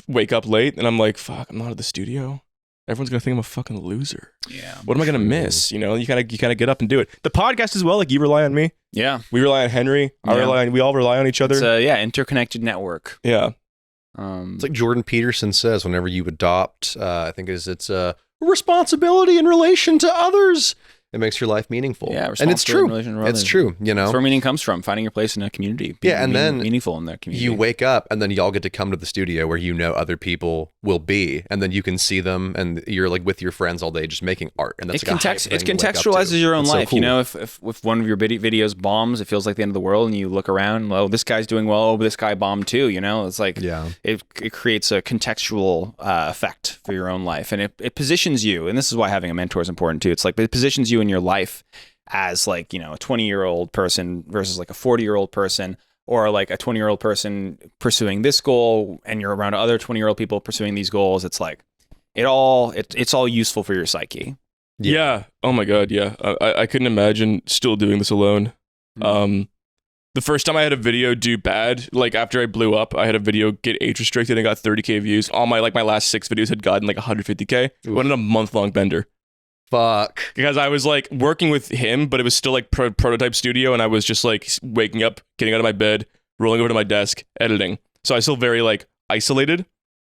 C: wake up late and I'm like, fuck, I'm not at the studio. Everyone's gonna think I'm a fucking loser.
A: Yeah.
C: What am I gonna miss? You gotta get up and do it. The podcast as well, like you rely on me.
A: Yeah.
C: We rely on Henry. We all rely on each other.
A: It's interconnected network.
C: Yeah.
B: It's like Jordan Peterson says, whenever you adopt, I think it's a responsibility in relation to others. It makes your life meaningful.
A: Yeah,
B: and it's true. It's true.
A: That's where meaning comes from. Finding your place in a community.
B: And then
A: meaningful in that community.
B: You wake up, and then y'all get to come to the studio where other people will be, and then you can see them, and you're like with your friends all day, just making art. And that's
A: it contextualizes your own life.
B: So cool.
A: If one of your videos bombs, it feels like the end of the world, and you look around. Oh, this guy's doing well. Oh, this guy bombed too. It's like it creates a contextual effect for your own life, and it positions you. And this is why having a mentor is important too. It's like it positions you in your life as like a 20-year-old person versus like a 40-year-old person, or like a 20-year-old person pursuing this goal and you're around other 20-year-old people pursuing these goals. It's like it's all useful for your psyche.
C: Yeah. Oh my god, yeah. I couldn't imagine still doing this alone. The first time I had a video do bad, like after I blew up, I had a video get age restricted and got 30K views. All my last 6 videos had gotten like 150K. It went on a month-long bender.
B: Fuck.
C: Because I was like working with him, but it was still like prototype studio, and I was just like waking up, getting out of my bed, rolling over to my desk, editing. So I was still very like isolated,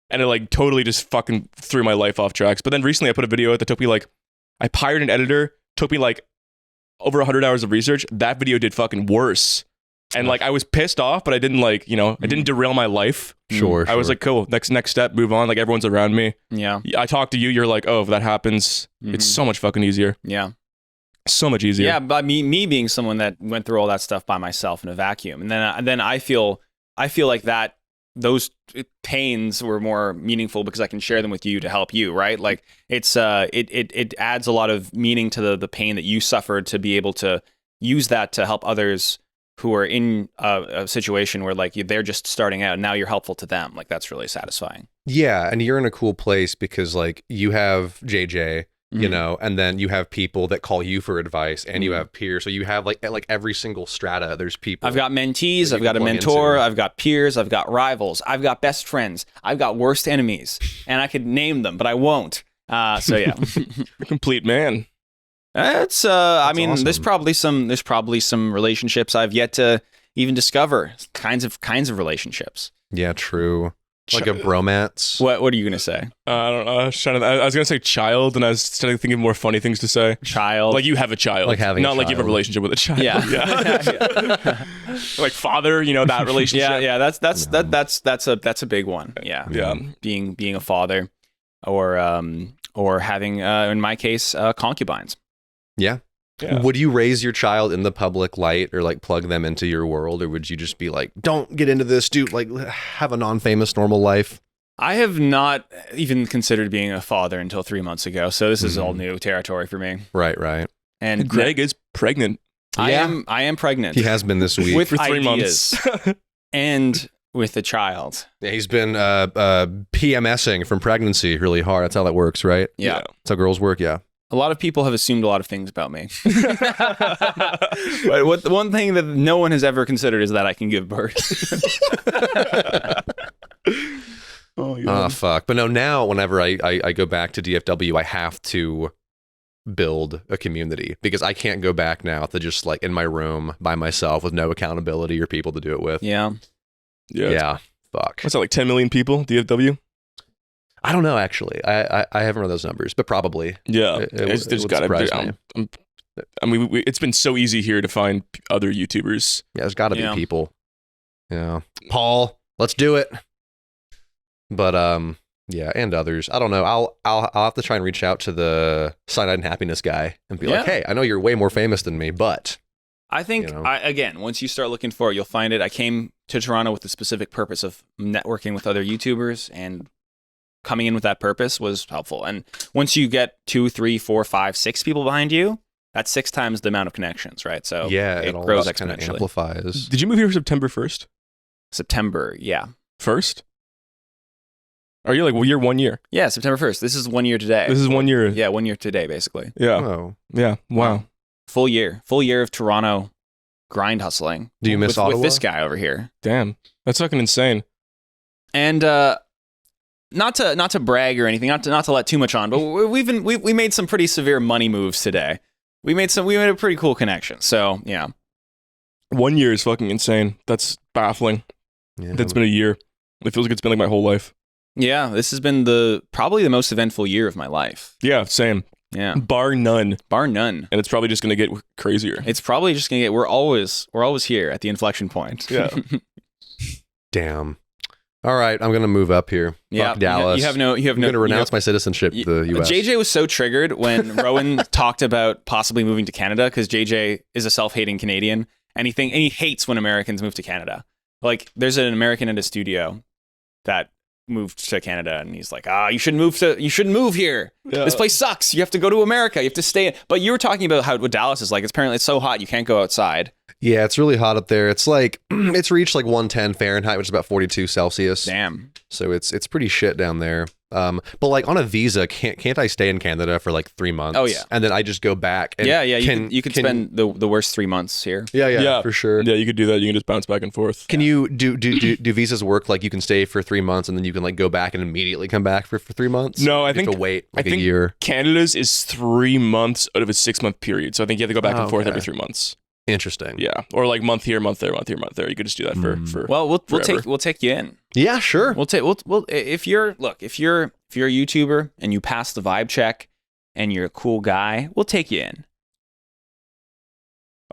C: and it like totally just fucking threw my life off tracks. But then recently I put a video out that took me like, I hired an editor, took me like over 100 hours of research. That video did fucking worse. And like I was pissed off, but I didn't like, I didn't derail my life.
B: Sure.
C: I was like, cool, next step, move on. Like everyone's around me.
A: Yeah.
C: I talk to you, you're like, oh, if that happens, it's so much fucking easier.
A: Yeah.
C: So much easier.
A: Yeah, but me being someone that went through all that stuff by myself in a vacuum, and then I feel like that those pains were more meaningful because I can share them with you to help you, right? Like it's it adds a lot of meaning to the pain that you suffered to be able to use that to help others who are in a situation where like they're just starting out and now you're helpful to them. Like that's really satisfying.
B: Yeah, and you're in a cool place because like you have JJ, and then you have people that call you for advice, and you have peers. So you have like every single strata, there's people.
A: I've got mentees, I've got a mentor, I've got peers, I've got rivals, I've got best friends, I've got worst enemies, and I could name them, but I won't. So yeah,
C: a complete man.
A: It's I mean,
B: awesome.
A: there's probably some relationships I've yet to even discover. Kinds of relationships.
B: Yeah, true. Like a bromance.
A: What are you gonna say?
C: I don't know. I was gonna say child, and I was starting to think of more funny things to say.
A: Child,
C: like you have a child,
B: like having
C: not
B: a
C: like you have a relationship with a child.
A: Yeah,
C: yeah. Like father, that relationship.
A: Yeah. That's a big one. Yeah,
C: yeah.
A: Being a father, or having in my case concubines.
B: Yeah.
C: Yeah.
B: Would you raise your child in the public light or like plug them into your world, or would you just be like, don't get into this, dude, like have a non-famous normal life?
A: I have not even considered being a father until 3 months ago, so this is all new territory for me.
B: Right.
A: And
C: Greg is pregnant.
A: I am pregnant.
B: He has been this week.
A: with
C: for 3
A: ideas
C: months.
A: and with a child.
B: Yeah, he's been PMSing from pregnancy really hard. That's how that works, right?
A: Yeah.
B: That's how girls work, yeah.
A: A lot of people have assumed a lot of things about me. But one thing that no one has ever considered is that I can give birth.
B: Oh, fuck. But no, now whenever I go back to DFW, I have to build a community because I can't go back now to just like in my room by myself with no accountability or people to do it with.
A: Yeah.
B: Yeah. Fuck.
C: What's that, like 10 million people, DFW?
B: I don't know, actually. I haven't run those numbers, but probably.
C: Yeah.
B: It
C: There's
B: would
C: gotta be.
B: surprise me.
C: I mean, it's been so easy here to find other YouTubers.
B: Yeah, there's got to
A: Yeah.
B: be people. Yeah. Paul, let's do it. But yeah, and others. I don't know. I'll have to try and reach out to the Cyanide and Happiness guy and be like,
A: Yeah.
B: "Hey, I know you're way more famous than me, but
A: I think,
B: You know?
A: again, once you start looking for it, you'll find it. I came to Toronto with the specific purpose of networking with other YouTubers, and coming in with that purpose was helpful. And once you get 2, 3, 4, 5, 6 people behind you, that's 6 times the amount of connections, right? So
B: yeah,
A: it
B: all
A: grows
B: just kinda
A: exponentially.
B: amplifies."
C: Did you move here September 1st?
A: September, yeah.
C: First? Are you like, well, you're 1 year?
A: Yeah, September 1st. This is 1 year today.
C: This is 1 year.
A: Yeah, 1 year today, basically.
C: Yeah.
B: Oh,
C: Yeah. Wow.
A: Full year of Toronto grind hustling.
B: Do you miss
A: with
B: Ottawa?
A: this guy over here?
C: Damn. That's fucking insane.
A: And not to brag or anything, not to let too much on, but we made some pretty severe money moves today. We made a pretty cool connection. So yeah,
C: 1 year is fucking insane. That's baffling.
B: yeah.
C: That's been a year. It feels like it's been like my whole life.
A: yeah. This has been probably the most eventful year of my life.
C: Yeah, same.
A: Yeah,
C: Bar none.
A: bar none.
C: And it's probably just gonna get crazier.
A: It's probably just gonna get. We're always here at the inflection point.
C: Yeah.
B: Damn. All right, I'm gonna move up here.
A: Yeah,
B: Fuck Dallas.
A: You have no.
B: I'm gonna renounce my citizenship to the U.S.
A: JJ was so triggered when Rowan talked about possibly moving to Canada because JJ is a self-hating Canadian and he hates when Americans move to Canada. Like, there's an American in a studio that moved to Canada and he's like, you shouldn't move here.
C: Yeah.
A: This place sucks. You have to go to America. You have to stay. But you were talking about what Dallas is like. Apparently it's so hot you can't go outside.
B: Yeah, it's really hot up there. It's like it's reached like 110 Fahrenheit, which is about 42 Celsius.
A: Damn.
B: So it's pretty shit down there. But like on a visa, can't I stay in Canada for like 3 months?
A: Oh, yeah.
B: And then I just go back. And
A: Yeah. You could spend the worst 3 months here.
B: Yeah, for sure.
C: Yeah, you could do that. You can just bounce back and forth.
B: Can you do visas work like you can stay for 3 months and then you can like go back and immediately come back for 3 months?
C: No, I
B: You
C: think
B: have to wait like
C: I think
B: a year.
C: Canada's is 3 months out of a 6-month period. So I think you have to go back and forth
B: Okay.
C: every 3 months.
B: Interesting.
C: Yeah. Or like month here, month there, month here, month there. You could just do that for
A: Well, we'll
C: forever.
A: take you in.
B: Yeah, sure.
A: We'll if you're a YouTuber and you pass the vibe check and you're a cool guy, we'll take you in.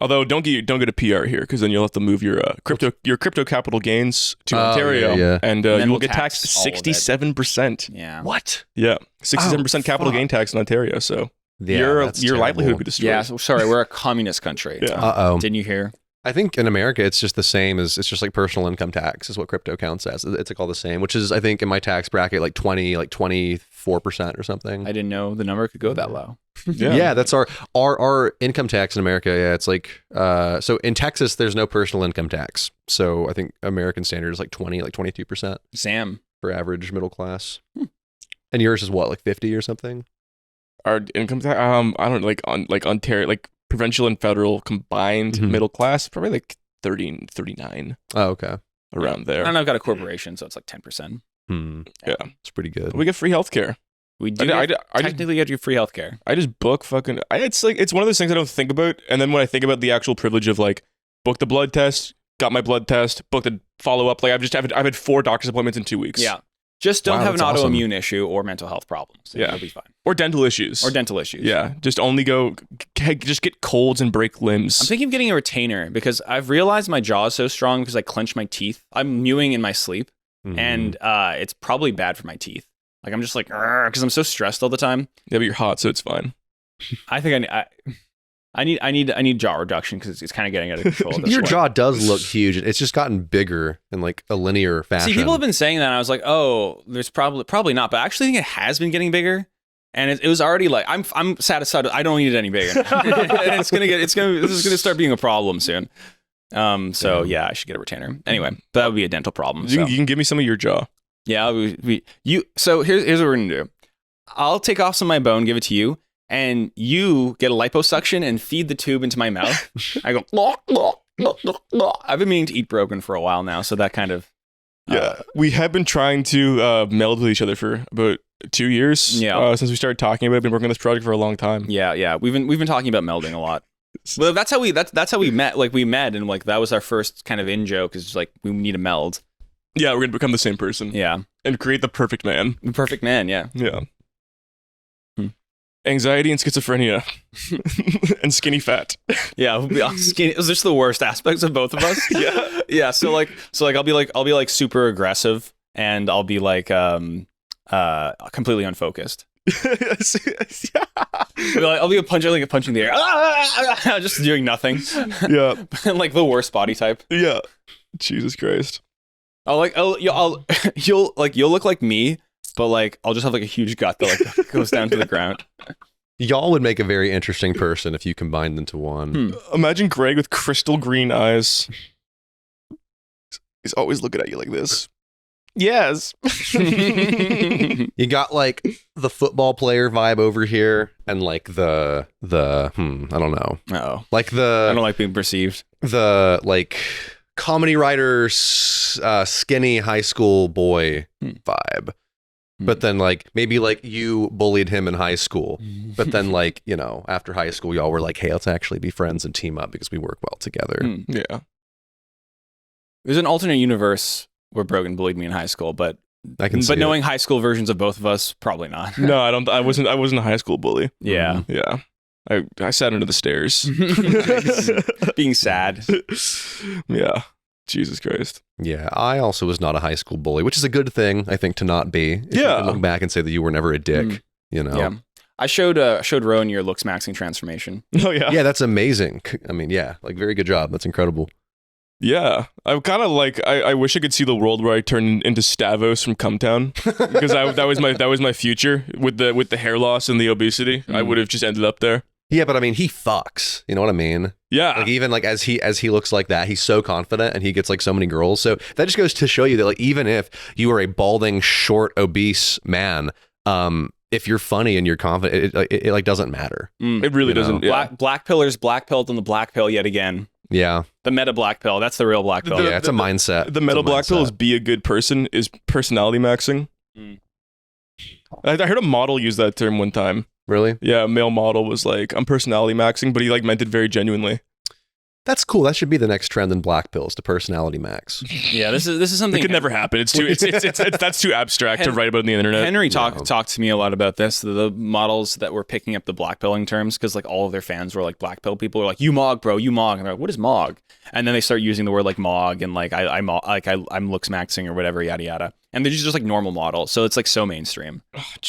C: Although don't get a PR here because then you'll have to move your crypto capital gains to
B: Oh,
C: Ontario,
B: yeah.
C: and
A: then
C: you will
A: we'll
C: get
A: tax
C: taxed
A: all of it.
C: 67%.
A: Yeah.
B: What?
C: Yeah, 67% capital
B: fuck.
C: gain tax in Ontario. So
B: Yeah,
C: your
B: that's
C: livelihood
B: terrible.
C: would be destroyed.
A: Yeah. So, sorry, we're a communist country.
C: Yeah.
B: Uh-oh.
A: Didn't you hear?
B: I think in America, it's just the same as it's just like personal income tax is what crypto counts as. It's like all the same, which is I think in my tax bracket like 24% or something.
A: I didn't know the number could go that low.
B: Yeah, that's our income tax in America. Yeah, it's like so in Texas there's no personal income tax. So I think American standard is like 22%
A: Sam.
B: for average middle class. And yours is what, like 50 or something?
C: Our income tax, I don't like Ontario, like provincial and federal combined
B: Mhm.
C: middle class, probably like 30, 39
B: Oh, okay.
C: around there.
A: And I've got a corporation, so it's like 10%.
C: Yeah,
B: It's pretty good.
C: we get free healthcare.
A: We do
C: I
A: get,
C: just
A: technically get you free healthcare.
C: I just book fucking. It's one of those things I don't think about, and then when I think about the actual privilege of like, book the blood test, got my blood test, booked a follow up. Like I've had 4 doctor's appointments in 2 weeks.
A: Yeah. Just don't
B: Wow,
A: have an
B: that's awesome.
A: autoimmune issue or mental health problems.
C: Yeah.
A: You'll be fine.
C: Or dental issues.
A: Or dental issues.
C: Yeah, just only just get colds and break limbs.
A: I'm thinking of getting a retainer because I've realized my jaw is so strong because I clench my teeth. I'm mewing in my sleep,
B: Mhm.
A: and it's probably bad for my teeth. Like I'm just like because I'm so stressed all the time.
C: Yeah, but you're hot, so it's fine.
A: I think I need jaw reduction because it's kind of getting out of control. At this
B: Your
A: point.
B: jaw does look huge. It's just gotten bigger in like a linear fashion.
A: See, people have been saying that, and I was like, oh, there's probably not, but I actually think it has been getting bigger. And it was already like I'm satisfied. I don't need it any bigger. This is gonna start being a problem soon. So yeah, I should get a retainer. Anyway, that would be a dental problem.
C: You can give me some of your jaw.
A: Yeah, So here's what we're gonna do. I'll take off some of my bone, give it to you, and you get a liposuction and feed the tube into my mouth. I go. I've been meaning to eat broken for a while now, so that kind of.
C: Yeah, we have been trying to meld with each other for about 2 years.
A: Yeah.
C: Since we started talking about it, been working on this project for a long time.
A: Yeah. We've been talking about melding a lot. Well, that's how we met. Like we met, and like that was our first kind of in joke. Is like we need a meld.
C: Yeah, we're gonna become the same person.
A: Yeah,
C: and create the perfect man.
A: the perfect man. Yeah.
C: Yeah. Anxiety and schizophrenia, and skinny fat.
A: Yeah, we'll be all skinny. It was just the worst aspects of both of us. Yeah. So I'll be like super aggressive, and I'll be like completely unfocused. I'll be punching the air, just doing nothing.
C: Yeah,
A: like the worst body type.
C: Yeah. Jesus Christ.
A: You'll look like me, but like I'll just have like a huge gut that like goes down to the ground.
B: Y'all would make a very interesting person if you combined into one.
C: Imagine Greg with crystal green eyes. He's always looking at you like this. Yes.
B: You got like the football player vibe over here, and like the I don't know.
A: Oh,
B: Like
A: I don't like being perceived.
B: the like comedy writer skinny high school boy vibe. But then like maybe like you bullied him in high school, but then like, you know, after high school y'all were like, hey, let's actually be friends and team up because we work well together.
C: Yeah.
A: There's an alternate universe where Brogan bullied me in high school, but
B: I can see it.
A: knowing high school versions of both of us, probably not.
C: No, I wasn't a high school bully.
A: Yeah.
C: Yeah. I sat under the stairs.
A: Being sad.
C: Yeah. Jesus Christ.
B: Yeah, I also was not a high school bully, which is a good thing, I think, to not be. If you
C: Yeah.
B: can look back and say that you were never a dick, you know?
A: Yeah. I showed Rowan your looks maxing transformation.
C: Oh yeah.
B: Yeah, that's amazing. I mean, yeah, like very good job. That's incredible.
C: Yeah. I kind of like I wish I could see the world where I turn into Stavos from Cumtown because that was my future with the hair loss and the obesity. I would have just ended up there.
B: Yeah, but I mean, he fucks. You know what I mean?
C: Yeah.
B: Like even like as he looks like that, he's so confident and he gets like so many girls. So that just goes to show you that like even if you are a balding, short, obese man, if you're funny and you're confident, it like doesn't matter.
C: It really doesn't. Yeah.
A: Black pillars, black pilled on the black pill yet again.
B: Yeah,
A: The meta black pill. That's the real black pill.
B: yeah, it's a mindset.
C: The metal
B: It's a
C: black pill
B: mindset.
C: is be a good person, is personality maxing. I heard a model use that term one time.
B: Really?
C: Yeah, a male model was like, I'm personality maxing, but he like meant it very genuinely.
B: That's cool. That should be the next trend in black pills, to personality max.
A: Yeah, this is something
C: It could never happen. It's too that's too abstract to write about on the internet.
A: Henry talked to me a lot about this. The models that were picking up the black pilling terms because like all of their fans were like black pill people. Were like, you mog, bro, you mog, and they're like, what is mog? And then they start using the word like mog and like I'm looks maxing or whatever, yada yada. And they're just like normal models, so it's like so mainstream.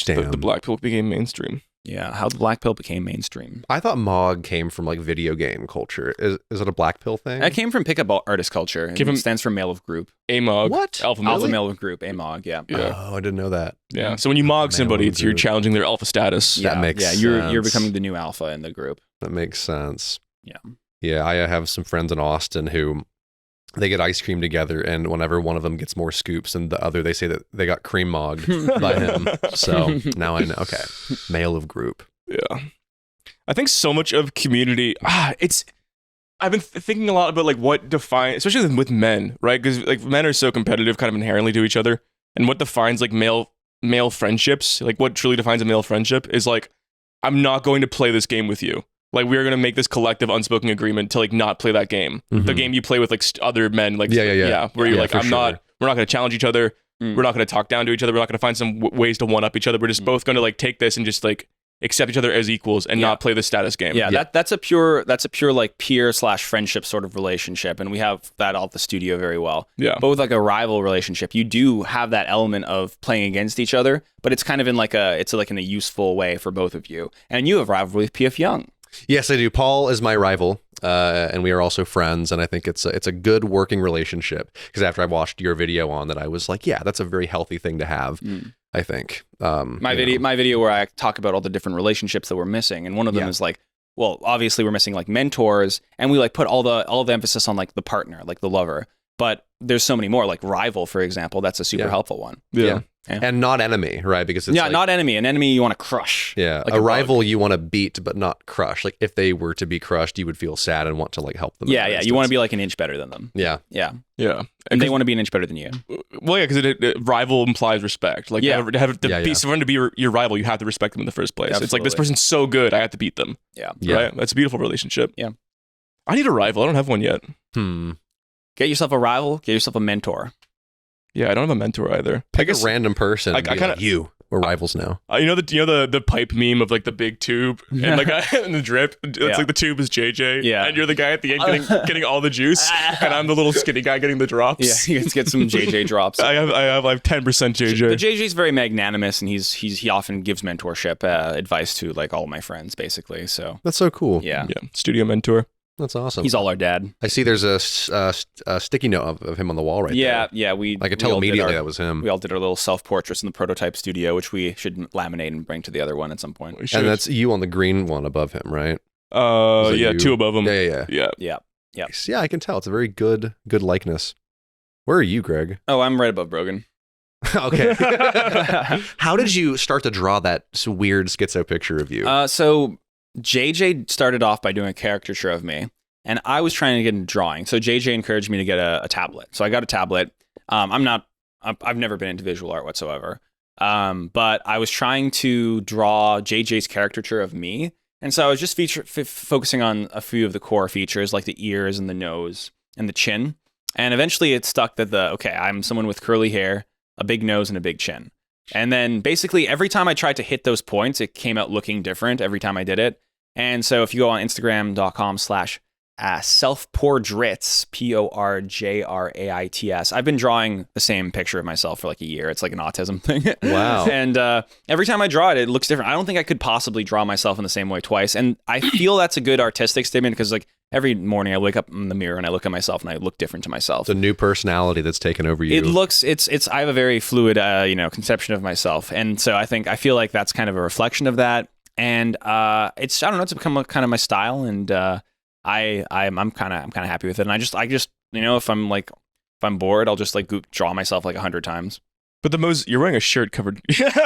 B: Damn.
C: The black pill became mainstream.
A: Yeah, how the black pill became mainstream.
B: I thought Mog came from like video game culture. Is it a black pill thing?
A: That came from pickup artist culture. It stands for male of group.
C: AMOG.
B: What?
C: Alpha
A: Alpha
C: male.
A: male of group, AMOG, yeah.
C: Yeah.
B: Oh, I didn't know that.
C: Yeah. So when you mog somebody,
B: Male
C: it's you're
B: group.
C: challenging their alpha status.
B: That makes
A: you're
B: sense.
A: becoming the new alpha in the group.
B: That makes sense.
A: Yeah.
B: Yeah, I have some friends in Austin who they get ice cream together, and whenever one of them gets more scoops than the other, they say that they got cream mogged by him. So now I know. Okay, male of group.
C: Yeah. I think so much of community, I've been thinking a lot about like what defines, especially with men, right? Because like men are so competitive kind of inherently to each other. And what defines like male friendships, like what truly defines a male friendship is like, I'm not going to play this game with you. Like we're going to make this collective unspoken agreement to like not play that game. The game you play with like other men, like
B: Yeah.
C: where you're
B: Yeah,
C: like,
B: for sure.
C: we're not going to challenge each other. We're not going to talk down to each other. We're not going to find some ways to one up each other. We're just both going to like take this and just like accept each other as equals and not play the status game.
A: Yeah, that's a pure like peer / friendship sort of relationship, and we have that all at the studio very well.
C: Yeah.
A: But with like a rival relationship, you do have that element of playing against each other, but it's kind of in like a useful way for both of you. And you have rivalry with PF Young.
B: Yes, I do. Paul is my rival, and we are also friends. And I think it's a good working relationship. Because after I watched your video on that, I was like, yeah, that's a very healthy thing to have. I think
A: My video where I talk about all the different relationships that we're missing, and one of them is like, well, obviously we're missing like mentors, and we like put all the emphasis on like the partner, like the lover. But there's so many more, like rival, for example. That's a super helpful one.
B: Yeah. And not enemy, right? Because it's
A: not enemy. An enemy you want to crush.
B: Yeah,
A: like
B: a rival you want to beat, but not crush. Like if they were to be crushed, you would feel sad and want to like help them.
A: Yeah. You want to be like an inch better than them.
B: Yeah.
A: And they want to be an inch better than you.
C: Well, yeah, because rival implies respect. Like, someone to be your rival, you have to respect them in the first place.
A: Absolutely.
C: It's like, this person's so good, I have to beat them.
A: Yeah.
C: Right? That's a beautiful relationship.
A: Yeah.
C: I need a rival. I don't have one yet.
A: Get yourself a rival. Get yourself a mentor.
C: Yeah, I don't have a mentor either.
B: Pick a random person.
C: I kinda,
B: like, we're rivals now.
C: You know the pipe meme of like the big tube and like and the drip. It's like the tube is JJ.
A: Yeah.
C: And you're the guy at the end getting all the juice, and I'm the little skinny guy getting the drops.
A: Yeah, let's get some JJ drops.
C: I have like 10% JJ.
A: The JJ's very magnanimous, and he often gives mentorship advice to like all my friends, basically. So
B: That's so cool.
A: yeah.
C: Studio mentor.
B: That's awesome.
A: He's all our dad.
B: I see there's a sticky note of him on the wall right there.
A: Yeah.
B: I could tell immediately that was him.
A: We all did our little self-portraits in the prototype studio, which we should laminate and bring to the other one at some point.
B: And that's you on the green one above him, right?
C: Yeah, two above him.
B: Yeah. Nice. Yeah, I can tell. It's a very good likeness. Where are you, Greg?
A: Oh, I'm right above Brogan.
B: Okay. How did you start to draw that weird schizo picture of you?
A: So JJ started off by doing a caricature of me, and I was trying to get into drawing. So JJ encouraged me to get a tablet. So I got a tablet. I've never been into visual art whatsoever. But I was trying to draw JJ's caricature of me. And so I was just focusing on a few of the core features, like the ears and the nose and the chin. And eventually it stuck that I'm someone with curly hair, a big nose, and a big chin. And then basically every time I tried to hit those points, it came out looking different every time I did it. And so if you go on Instagram.com/selfportraits, PORJRAITS, I've been drawing the same picture of myself for like a year. It's like an autism thing.
B: Wow.
A: And every time I draw it, it looks different. I don't think I could possibly draw myself in the same way twice. And I feel that's a good artistic statement because like every morning I wake up in the mirror and I look at myself and I look different to myself.
B: It's a new personality that's taken over you.
A: I have a very fluid, conception of myself. And so I feel like that's kind of a reflection of that. And it's become kind of my style. And I'm kind of happy with it. And I just if I'm bored, I'll just like draw myself like 100 times.
C: But you're wearing a shirt covered.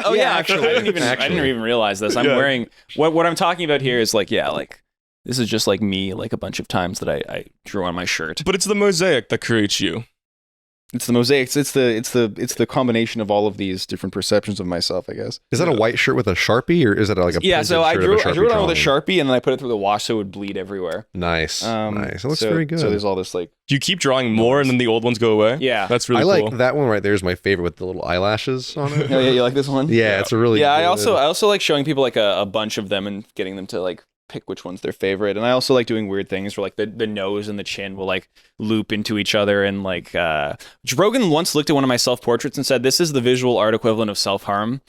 A: Oh yeah, actually, I didn't even realize this. I'm wearing what I'm talking about here is like this is just like me, like a bunch of times that I drew on my shirt.
C: But it's the mosaic that creates you.
A: It's the mosaic. It's the combination of all of these different perceptions of myself, I guess.
B: Is that a white shirt with a Sharpie, or is it like a
A: so I drew it on with a
B: drawing?
A: Sharpie, and then I put it through the wash so it would bleed everywhere.
B: Nice. Nice. It looks very good.
A: So there's all this like.
C: Do you keep drawing more and then the old ones go away?
A: Yeah.
C: That's really
B: cool. I
C: like
B: that one right there is my favorite with the little eyelashes on it.
A: Oh yeah, you like this one?
B: Yeah, it's a really good.
A: I also like showing people like a bunch of them and getting them to like pick which one's their favorite. And I also like doing weird things where like the nose and the chin will like loop into each other. And like Rogan once looked at one of my self-portraits and said, "This is the visual art equivalent of self-harm."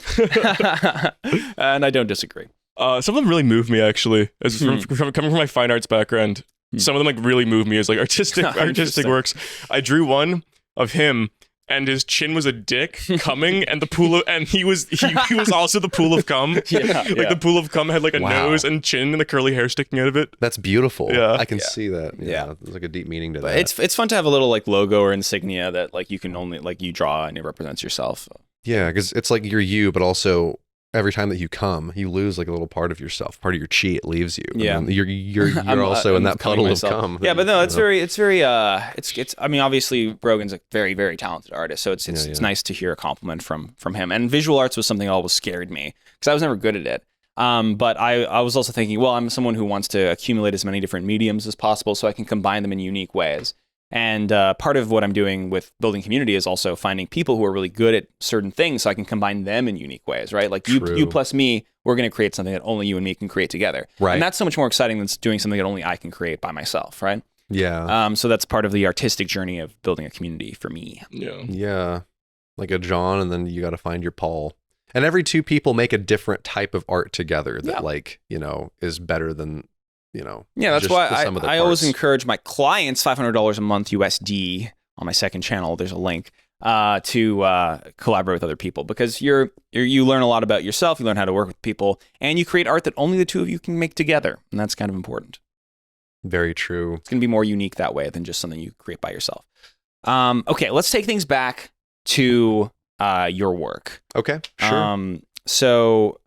A: And I don't disagree.
C: Some of them really move me actually. As coming from my fine arts background, some of them like really move me as like artistic works. I drew one of him and his chin was a dick coming, and the pool of, and he was also the pool of cum. The pool of cum had like a nose and chin and the curly hair sticking out of it.
B: That's beautiful.
C: Yeah,
B: I can see that. Yeah, there's like a deep meaning to that.
A: It's fun to have a little like logo or insignia that like you can only like you draw and it represents yourself.
B: Yeah, because it's like you're you, but also every time that you come, you lose like a little part of yourself. Part of your chi, it leaves you.
A: Yeah,
B: you're also in that puddle of cum.
A: Yeah, but no, it's I mean, obviously Rogan's a very, very talented artist, so it's nice to hear a compliment from him. And visual arts was something that always scared me because I was never good at it. But I was also thinking, well, I'm someone who wants to accumulate as many different mediums as possible so I can combine them in unique ways. And part of what I'm doing with building community is also finding people who are really good at certain things so I can combine them in unique ways, right? Like you plus me, we're going to create something that only you and me can create together.
B: Right.
A: And that's so much more exciting than doing something that only I can create by myself, right?
B: Yeah.
A: So that's part of the artistic journey of building a community for me.
C: Yeah.
B: Yeah. Like a John, and then you got to find your Paul. And every two people make a different type of art together that like, is better than
A: Yeah, that's
B: just
A: why
B: the sum of the
A: I always
B: parts.
A: encourage my clients $500 a month USD on my second channel. There's a link to collaborate with other people, because you learn a lot about yourself, you learn how to work with people, and you create art that only the two of you can make together, and that's kind of important.
B: Very true.
A: It's going to be more unique that way than just something you create by yourself. Okay, let's take things back to your work.
B: Okay, sure.
A: So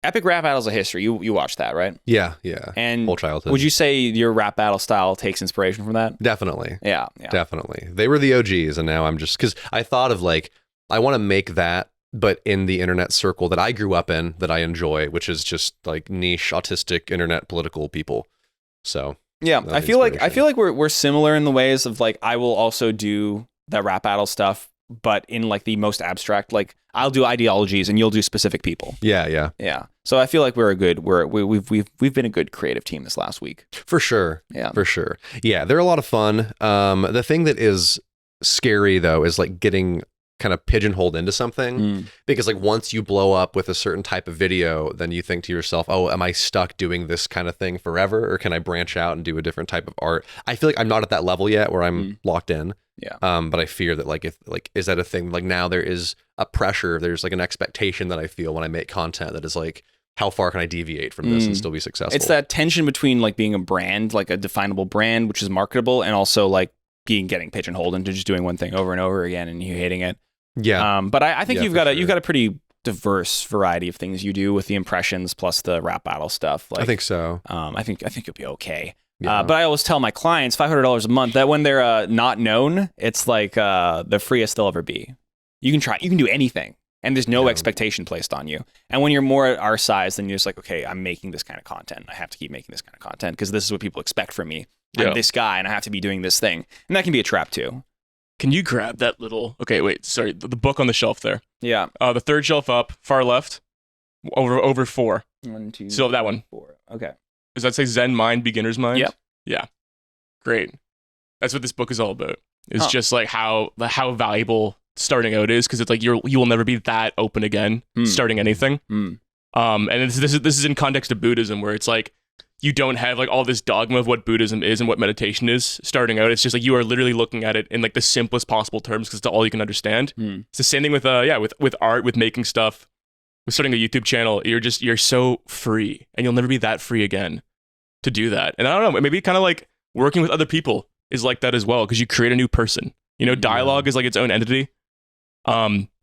A: Epic Rap Battles of History, you watched that, right?
B: Yeah.
A: And
B: whole childhood.
A: would you say your rap battle style takes inspiration from that?
B: Definitely.
A: Yeah.
B: Definitely. They were the OGs, and now I'm just, because I thought of like, I want to make that, but in the internet circle that I grew up in, that I enjoy, which is just like niche, autistic, internet political people. So
A: yeah,
B: that's
A: I feel like
B: inspiration.
A: we're similar in the ways of like, I will also do that rap battle stuff, but in like the most abstract, like I'll do ideologies and you'll do specific people.
B: Yeah.
A: So I feel like we've been a good creative team this last week.
B: For sure.
A: Yeah.
B: For sure. Yeah, they're a lot of fun. The thing that is scary though is like getting kind of pigeonholed into something, because like once you blow up with a certain type of video, then you think to yourself, oh, am I stuck doing this kind of thing forever, or can I branch out and do a different type of art? I feel like I'm not at that level yet where I'm locked in.
A: Yeah.
B: But I fear that like, if like, is that a thing? Like now there is a pressure, there's like an expectation that I feel when I make content that is like, how far can I deviate from this and still be successful?
A: It's that tension between like being a brand, like a definable brand, which is marketable, and also like getting pigeonholed into just doing one thing over and over again and you hating it.
B: Yeah.
A: But I think
B: Yeah,
A: you've
B: for
A: got
B: sure.
A: a pretty diverse variety of things you do with the impressions plus the rap battle stuff. Like,
B: I think so.
A: I think you'll be okay.
B: Yeah.
A: But I always tell my clients $500 a month that when they're not known, it's like the freest they'll ever be. You can do anything, and there's no expectation placed on you. And when you're more at our size, then you're just like, okay, I'm making this kind of content. I have to keep making this kind of content because this is what people expect from me. I'm this guy, and I have to be doing this thing, and that can be a trap too.
C: Can you grab that little? Okay, wait. Sorry, the book on the shelf there.
A: Yeah.
C: The third shelf up, far left, over 4.
A: 1, 2,
C: Still have that one.
A: 4. Okay.
C: Does that say Zen Mind, Beginner's Mind?
A: Yep.
C: Yeah. Great. That's what this book is all about. It's just like how valuable starting out is, because it's like you will never be that open again starting anything. And this is in context of Buddhism, where it's like you don't have like all this dogma of what Buddhism is and what meditation is starting out. It's just like you are literally looking at it in like the simplest possible terms because it's all you can understand. It's the same thing with with art, with making stuff, with starting a YouTube channel. You're so free, and you'll never be that free again to do that. And I don't know, maybe kind of like working with other people is like that as well, because you create a new person. You know, dialogue is like its own entity.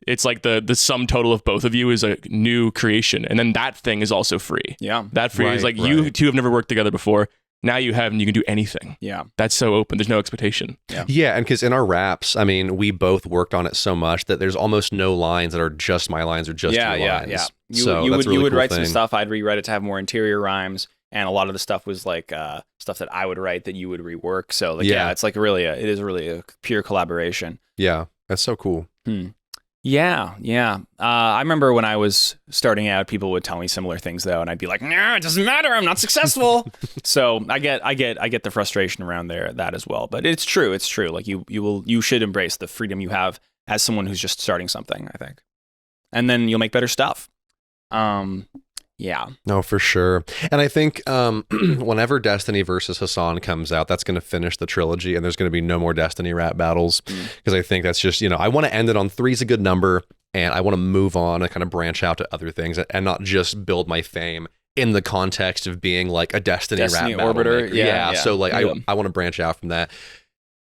C: It's like the sum total of both of you is a new creation, and then that thing is also free.
A: Yeah.
C: That free is like you two have never worked together before. Now you have, and you can do anything.
A: Yeah.
C: That's so open. There's no expectation.
B: Yeah, and because in our raps, I mean, we both worked on it so much that there's almost no lines that are just my lines or just your lines.
A: Yeah.
B: So
A: You
B: that's a
A: would
B: really cool
A: write some
B: thing.
A: stuff. I'd rewrite it to have more interior rhymes, and a lot of the stuff was like stuff that I would write that you would rework. So like, it's like it is really a pure collaboration.
B: Yeah, that's so cool.
A: Yeah. I remember when I was starting out, people would tell me similar things though, and I'd be like, "No, it doesn't matter. I'm not successful." So I get the frustration around that as well. But it's true. It's true. Like you should embrace the freedom you have as someone who's just starting something, I think, and then you'll make better stuff. Yeah.
B: No, for sure. And I think whenever Destiny versus Hassan comes out, that's going to finish the trilogy, and there's going to be no more Destiny rap battles, because I think that's just, I want to end it on 3 is a good number, and I want to move on and kind of branch out to other things and not just build my fame in the context of being like a Destiny rap battle
A: Orbiter.
B: maker.
A: Yeah.
B: So like I want to branch out from that.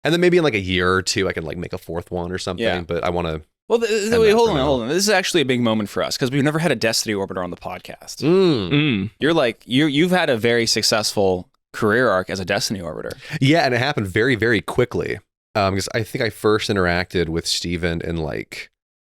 B: And then maybe in like a year or 2, I can like make a 4th one or something,
A: Yeah.
B: but I want to.
A: Well, wait, hold on. This is actually a big moment for us because we've never had a Destiny Orbiter on the podcast. You've had a very successful career arc as a Destiny Orbiter.
B: Yeah, and it happened very, very quickly. Because I think I first interacted with Steven in like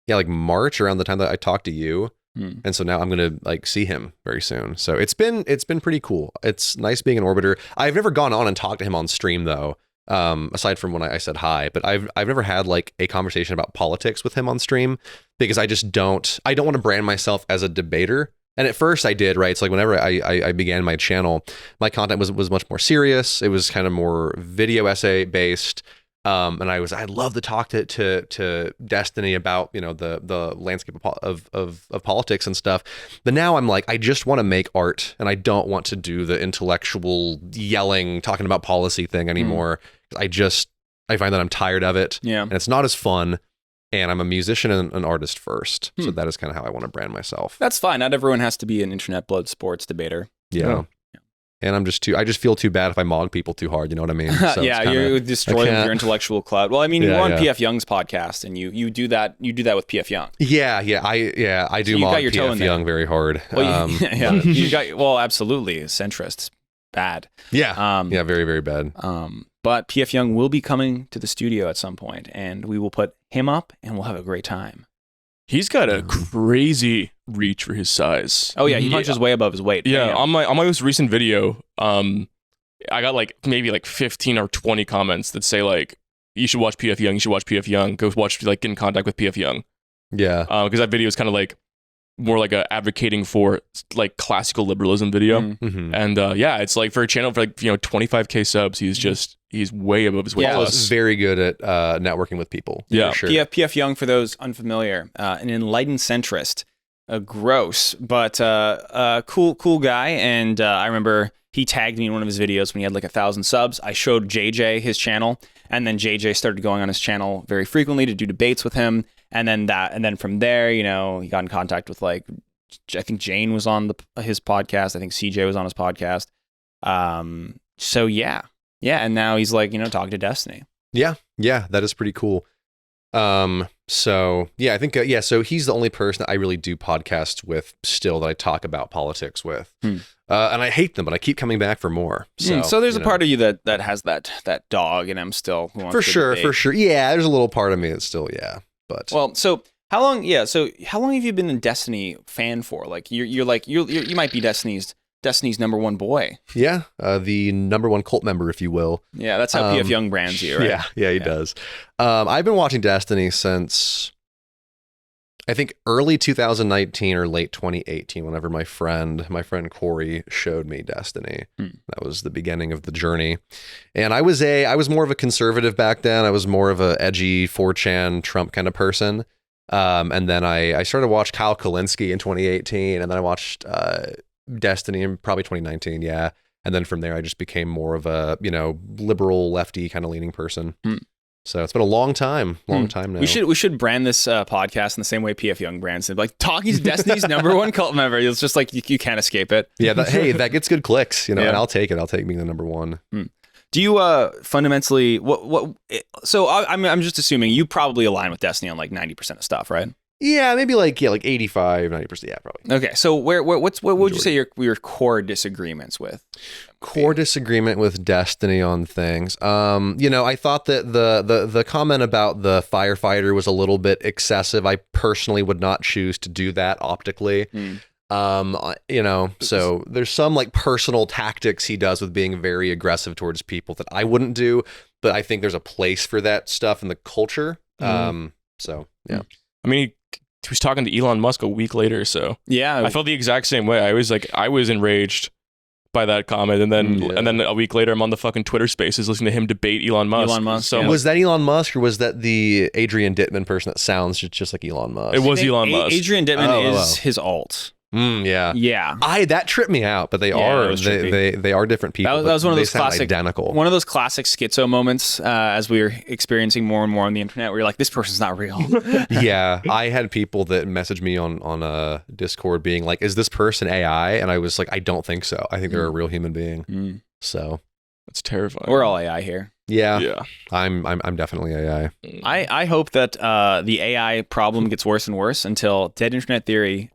B: March, around the time that I talked to you. And so now I'm going to like see him very soon. So it's been pretty cool. It's nice being an Orbiter. I've never gone on and talked to him on stream though. Aside from when I said hi, but I've never had like a conversation about politics with him on stream, because I don't want to brand myself as a debater. And at first I did, right? It's like whenever I began my channel, my content was much more serious. It was kind of more video essay based. And I love to talk to Destiny about, you know, the landscape of politics and stuff. But now I'm like, I just want to make art, and I don't want to do the intellectual yelling, talking about policy thing anymore. I find that I'm tired of it.
A: Yeah.
B: And it's not as fun. And I'm a musician and an artist first. So that is kind of how I want to brand myself.
A: That's fine. Not everyone has to be an internet blood sports debater.
B: Yeah. And I just feel too bad if I mog people too hard. You know what I mean? So
A: you destroy them with your intellectual cloud. Well, I mean, you were on PF Young's podcast, and you do that with PF Young.
B: Yeah. I do mog PF Young very hard.
A: Well, you got absolutely centrists, bad.
B: Yeah. Very, very bad.
A: But PF Young will be coming to the studio at some point, and we will put him up, and we'll have a great time.
C: He's got a crazy reach for his size.
A: Oh yeah, he punches way above his weight.
C: Yeah, on my most recent video, I got like maybe like 15 or 20 comments that say like, you should watch PF Young, you should watch PF Young, go watch, like, get in contact with PF Young.
B: Yeah.
C: Because that video is kind of like more like a advocating for like classical liberalism video.
B: Mm-hmm.
C: And it's like for a channel for like, you know, 25K subs, he's way above his weight
B: Yeah,
C: class.
B: he's very good at networking with people.
C: Yeah.
B: For sure.
A: PF Young, for those unfamiliar, an enlightened centrist, gross but cool guy. And I remember he tagged me in one of his videos when he had like 1,000 subs. I showed JJ his channel, and then JJ started going on his channel very frequently to do debates with him. And then from there, you know, he got in contact with, like, I think Jane was on his podcast. I think CJ was on his podcast. So yeah. And now he's, like, you know, talking to Destiny.
B: Yeah, that is pretty cool. So yeah, I think so he's the only person that I really do podcasts with still that I talk about politics with. And I hate them, but I keep coming back for more.
A: So there's a part of you that has that dog in him still. Who wants
B: for
A: to
B: sure. Yeah, there's a little part of me that's still But
A: well, so how long? Yeah, so how long have you been a Destiny fan for? Like you might be Destiny's number one boy.
B: Yeah, the number one cult member, if you will.
A: Yeah, that's how PF Young brands you, right?
B: Yeah, he does. I've been watching Destiny since I think early 2019 or late 2018. Whenever my friend Corey showed me Destiny, that was the beginning of the journey. And I was more of a conservative back then. I was more of a edgy 4chan Trump kind of person. And then I started to watch Kyle Kalinske in 2018, and then I watched Destiny in probably 2019. Yeah. And then from there, I just became more of a, you know, liberal lefty kind of leaning person. So it's been a long time now.
A: We should brand this podcast in the same way PF Young brands it. Like, talking to Destiny's number one cult member. It's just like you can't escape it.
B: Yeah. That gets good clicks, you know, and I'll take it. I'll take being the number one.
A: Do you fundamentally so I'm just assuming you probably align with Destiny on like 90% of stuff, right?
B: Yeah, maybe like 85, 90%. Yeah, probably.
A: Okay, so what would you say your core disagreements with?
B: Core disagreement with Destiny on things. You know, I thought that the comment about the firefighter was a little bit excessive. I personally would not choose to do that optically. You know, so there's some like personal tactics he does with being very aggressive towards people that I wouldn't do, but I think there's a place for that stuff in the culture. So yeah.
C: I mean, he was talking to Elon Musk a week later, so
A: yeah,
C: I felt the exact same way. I was enraged by that comment, and then a week later, I'm on the fucking Twitter Spaces listening to him debate Elon Musk.
A: So
B: was that Elon Musk, or was that the Adrian Dittman person that sounds just like Elon Musk?
C: It was Elon Musk.
A: Adrian Dittman is his alt.
B: Yeah. That tripped me out, but they are different people.
A: That was one of those
B: classic, identical.
A: One of those classic schizo moments as we were experiencing more and more on the internet, where you're like, this person's not real.
B: Yeah, I had people that messaged me on Discord being like, "Is this person AI?" And I was like, "I don't think so. I think they're a real human being." So
C: that's terrifying.
A: We're all AI here.
B: Yeah. I'm definitely AI.
A: I hope that the AI problem gets worse and worse until dead internet theory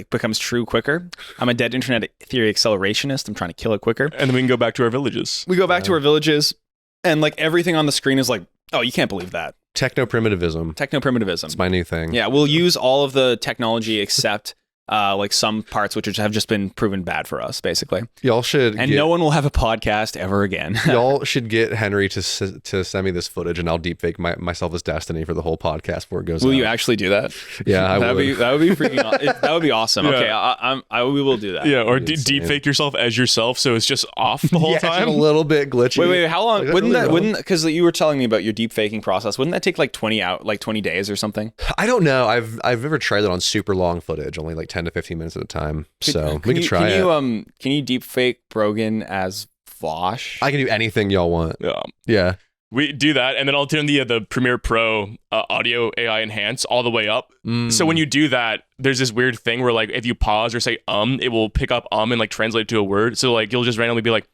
A: becomes true quicker. I'm a dead internet theory accelerationist. I'm trying to kill it quicker.
C: And then we can go back to our villages.
A: We go back to our villages, and like everything on the screen is like, oh, you can't believe that.
B: Techno-primitivism.
A: It's
B: my new thing.
A: Yeah, we'll use all of the technology except like some parts which have just been proven bad for us, basically.
B: Y'all should
A: And no one will have a podcast ever again.
B: y'all should get Henry to send me this footage, and I'll deepfake myself as Destiny for the whole podcast before it goes
A: Will
B: out.
A: you actually do that?
B: Yeah, I would.
A: That would be freaking. That would be awesome.
C: Yeah.
A: Okay, we will do that.
C: Yeah, or
B: That'd be insane.
C: deepfake yourself as yourself, so it's just off the whole
B: Yeah,
C: time.
B: a little bit glitchy.
A: Wait, how long?
B: Like,
A: Wouldn't because you were telling me about your deep faking process? Wouldn't that take like 20 days or something?
B: I don't know. I've never tried it on super long footage, only like 10 to 15 minutes at a time. So we could try it.
A: Can you deep fake Brogan as Vosh?
B: I can do anything y'all want. Yeah.
C: We do that, and then I'll turn the Premiere Pro audio AI enhance all the way up. So when you do that, there's this weird thing where like if you pause or say it will pick up and like translate it to a word. So like you'll just randomly be like,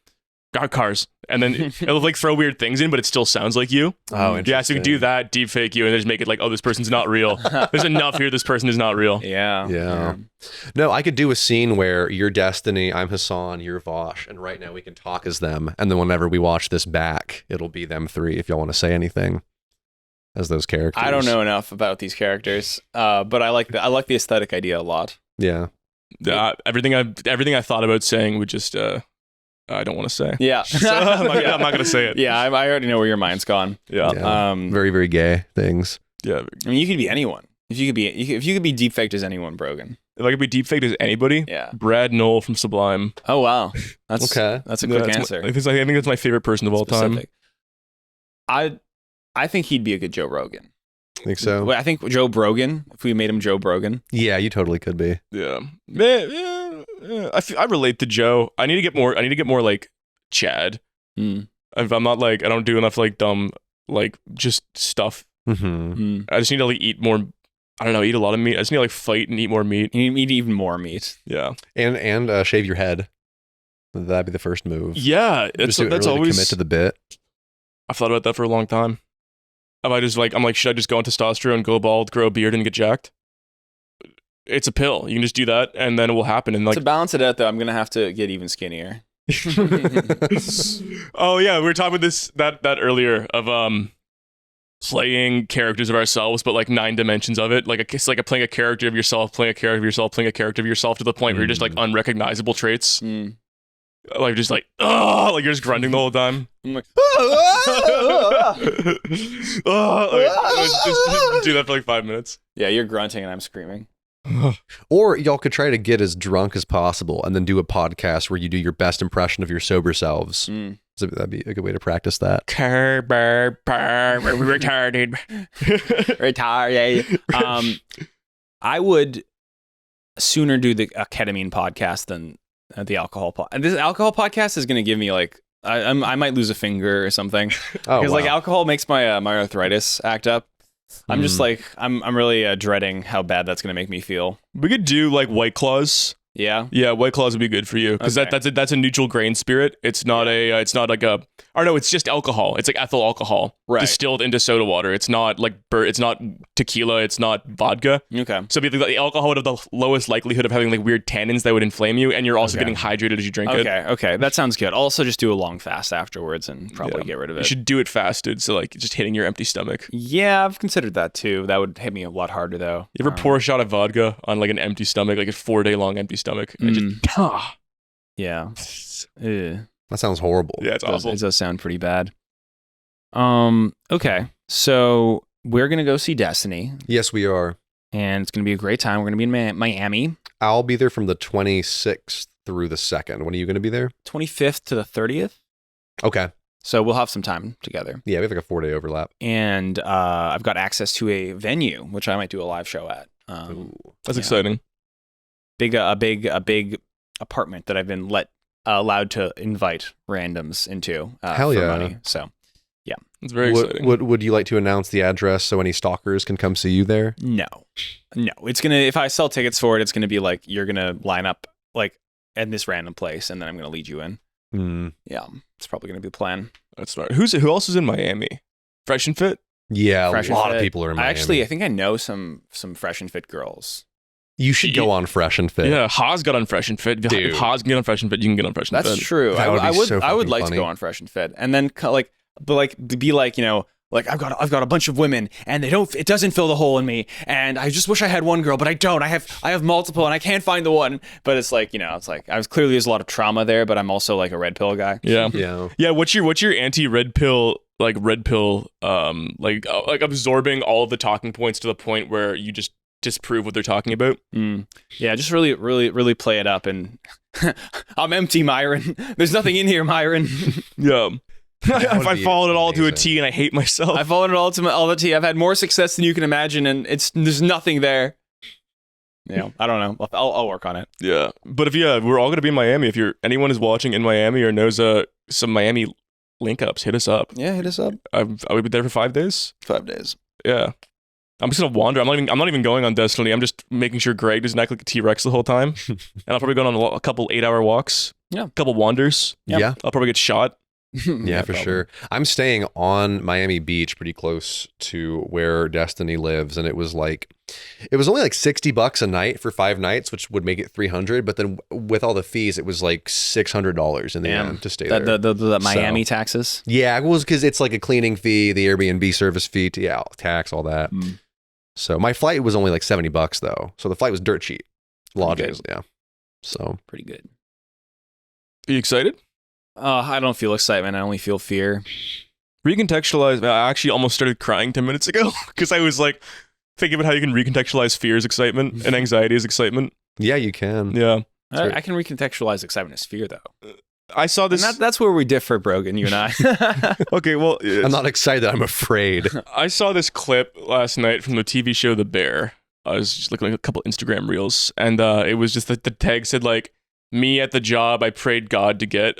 C: "Got cars," and then it'll like throw weird things in, but it still sounds like you.
B: Oh, interesting.
C: Yeah, so you can do that, deep fake you, and then just make it like, "Oh, this person's not real." There's enough here. This person is not real.
B: Yeah. No, I could do a scene where you're Destiny, I'm Hassan, you're Vosh, and right now we can talk as them. And then whenever we watch this back, it'll be them three if y'all want to say anything as those characters.
A: I don't know enough about these characters, but I like the aesthetic idea a lot.
B: Yeah.
C: Everything I thought about saying would just I don't want to say.
A: Yeah.
C: So I'm not gonna say it.
A: Yeah, I already know where your mind's gone.
C: Yeah.
B: Very, very gay things.
C: Yeah.
A: I mean, you could be anyone. If you could be deepfaked as anyone, Brogan.
C: If I could be deepfaked as anybody,
A: Yeah.
C: Brad Knoll from Sublime.
A: Oh wow, that's
B: Okay.
A: That's a quick answer.
C: I think that's my favorite person of all time.
A: Specific. I think he'd be a good Joe Rogan.
B: Think so?
A: Well, I think Joe Brogan. If we made him Joe Brogan.
B: Yeah, you totally could be.
C: Yeah. I relate to Joe. I need to get more like Chad.
A: Mm.
C: If I'm not like I don't do enough like dumb like just stuff.
B: Mm-hmm.
A: Mm.
C: I just need to like eat more. I don't know, eat a lot of meat. I just need to like fight and eat more meat.
A: You need even more meat.
C: Yeah.
B: And shave your head. That'd be the first move.
C: Yeah.
B: Just
C: That's
B: really
C: always
B: commit to the bit.
C: I've thought about that for a long time. I'm like, should I just go on testosterone, go bald, grow a beard, and get jacked? It's a pill. You can just do that, and then it will happen. And like
A: To balance it out, though, I'm gonna have to get even skinnier.
C: Oh yeah, we were talking about that earlier of playing characters of ourselves, but like 9 dimensions of it. Like it's like playing a character of yourself, playing a character of yourself, playing a character of yourself to the point where you're just like unrecognizable traits.
A: Mm.
C: Like just like like you're just grunting the whole time.
A: I'm like,
C: Just do that for like 5 minutes.
A: yeah, you're grunting and I'm screaming.
B: Or y'all could try to get as drunk as possible and then do a podcast where you do your best impression of your sober selves.
A: Mm.
B: So that'd be a good way to practice that.
C: Retarded.
A: Retarded. I would sooner do the ketamine podcast than the alcohol podcast. And this alcohol podcast is going to give me like I might lose a finger or something
B: Oh,
A: because like
B: wow.
A: alcohol makes my my arthritis act up. I'm just like I'm really dreading how bad that's going to make me feel.
C: We could do like White Claws.
A: Yeah.
C: Yeah, White Claws would be good for you because
A: Okay.
C: that's a neutral grain spirit. It's not it's not like a or no, it's just alcohol. It's like ethyl alcohol distilled into soda water. It's not like it's not tequila. It's not vodka.
A: Okay.
C: So the alcohol would have the lowest likelihood of having like weird tannins that would inflame you, and you're also getting hydrated as you drink it.
A: Okay. That sounds good. I'll also just do a long fast afterwards and probably get rid of
C: You
A: it.
C: should do it fasted, so like just hitting your empty stomach.
A: Yeah, I've considered that too. That would hit me a lot harder though.
C: You ever pour a shot of vodka on like an empty stomach, like a 4-day long empty stomach, and just
A: Yeah. Ew.
B: That sounds horrible.
C: yeah, it's awful.
A: It does sound pretty bad. Okay. So we're gonna go see Destiny,
B: Yes, we are.
A: and it's gonna be a great time. We're gonna be in Miami,
B: I'll be there from the 26th through the 2nd. When are you going to be there?
A: 25th to the 30th.
B: Okay.
A: So we'll have some time together.
B: Yeah, we have like a 4-day overlap.
A: And I've got access to a venue, which I might do a live show at.
C: That's
A: yeah.
C: exciting.
A: A big apartment that I've been allowed to invite randoms into.
B: Hell
A: for
B: yeah.
A: money. So
C: It's very exciting.
B: Would you like to announce the address so any stalkers can come see you there?
A: no, it's gonna. If I sell tickets for it, it's gonna be like you're gonna line up like at this random place, and then I'm gonna lead you in. Yeah, it's probably gonna be the plan.
C: That's smart. Who else is in Miami? Fresh and Fit?
B: Yeah,
A: Fresh
B: a
A: and
B: lot of
A: Fit.
B: people are in Miami.
A: I think I know some Fresh and Fit girls.
B: You should go on Fresh and Fit.
C: Yeah, Haas got on Fresh and Fit.
B: Dude.
C: If Haas can get on Fresh and Fit, you can get on Fresh and
A: That's
C: Fit.
A: true.
B: That would be so
A: I would
B: fucking
A: like
B: funny.
A: to go on Fresh and Fit, and then be like like I've got a bunch of women and it doesn't fill the hole in me, and I just wish I had one girl, but I don't. I have multiple and I can't find the one. But it's like, it's like there's a lot of trauma there, but I'm also like a red pill guy.
C: Yeah. What's your anti-red pill, like absorbing all of the talking points to the point where you just disprove what they're talking about?
A: Yeah, just really, really, really play it up. And I'm empty, Myron. There's nothing in here, Myron.
C: Yeah. I followed it all to a
B: amazing.
C: T and I hate myself.
A: I followed it all to all the T. I've had more success than you can imagine, and there's nothing there. I don't know. I'll work on it.
C: Yeah. But if we're all gonna be in Miami. If anyone is watching in Miami or knows some Miami link ups, hit us up.
A: Yeah, hit us up.
C: I would be there for 5 days.
A: 5 days.
C: Yeah. I'm just gonna wander. I'm not even going on Destiny. I'm just making sure Greg doesn't act like a T-Rex the whole time. And I'll probably go on a couple 8-hour walks.
A: Yeah.
C: A couple wanders.
B: Yeah.
C: I'll probably get shot.
B: Yeah, for sure. I'm staying on Miami Beach, pretty close to where Destiny lives, and it was only like $60 a night for 5 nights, which would make it $300. But then with all the fees, it was like $600 in the end to stay there.
A: The Miami taxes.
B: Yeah, it was because it's like a cleaning fee, the Airbnb service fee, tax, all that. So my flight was only like $70 though, so the flight was dirt cheap. Lodging, yeah. So
A: pretty good.
C: Are you excited?
A: I don't feel excitement. I only feel fear.
C: Recontextualize. I actually almost started crying 10 minutes ago because I was like thinking about how you can recontextualize fear as excitement and anxiety as excitement.
B: yeah, you can.
C: Yeah.
A: I can recontextualize excitement as fear, though.
C: I saw this.
A: And that's where we differ, Brogan, you and I.
C: Okay, well,
B: I'm not excited. I'm afraid.
C: I saw this clip last night from the TV show The Bear. I was just looking at a couple Instagram reels, and it was just that the tag said like, "Me at the job, I prayed for God to get,"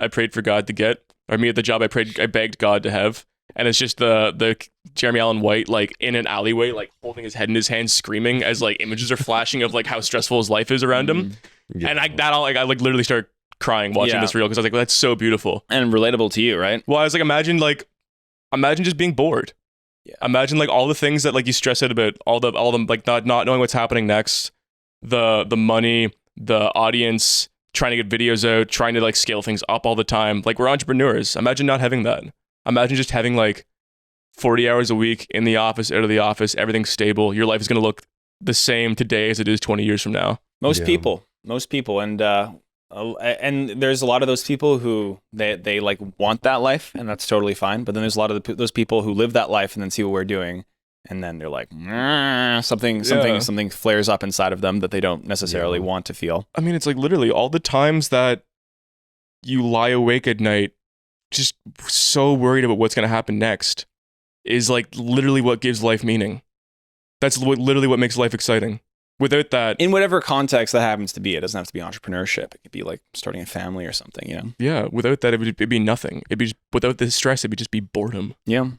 C: or "Me at the job, I begged God to have." And it's just the Jeremy Allen White like in an alleyway, like holding his head in his hands, screaming as like images are flashing of like how stressful his life is around him.
B: Yeah.
C: And I literally started crying watching this reel because I was like, well, that's so beautiful
A: and relatable to you, right?
C: Well, I was like, imagine just being bored.
A: Yeah.
C: Imagine like all the things that like you stress out about, all the like not knowing what's happening next, the money, the audience, trying to get videos out, trying to like scale things up all the time. Like we're entrepreneurs. Imagine not having that. Imagine just having like 40 hours a week in the office, out of the office, everything's stable. Your life is going to look the same today as it is 20 years from now.
A: Most people, and there's a lot of those people who they like want that life, and that's totally fine. But then there's a lot of those people who live that life and then see what we're doing, and then they're like, something flares up inside of them that they don't necessarily want to feel.
C: I mean, it's like literally all the times that you lie awake at night, just so worried about what's going to happen next, is like literally what gives life meaning. That's literally what makes life exciting. Without that,
A: in whatever context that happens to be, it doesn't have to be entrepreneurship. It could be like starting a family or something, you know?
C: Yeah, without that, it'd be nothing. Without the stress, it'd just be boredom.
A: Yeah.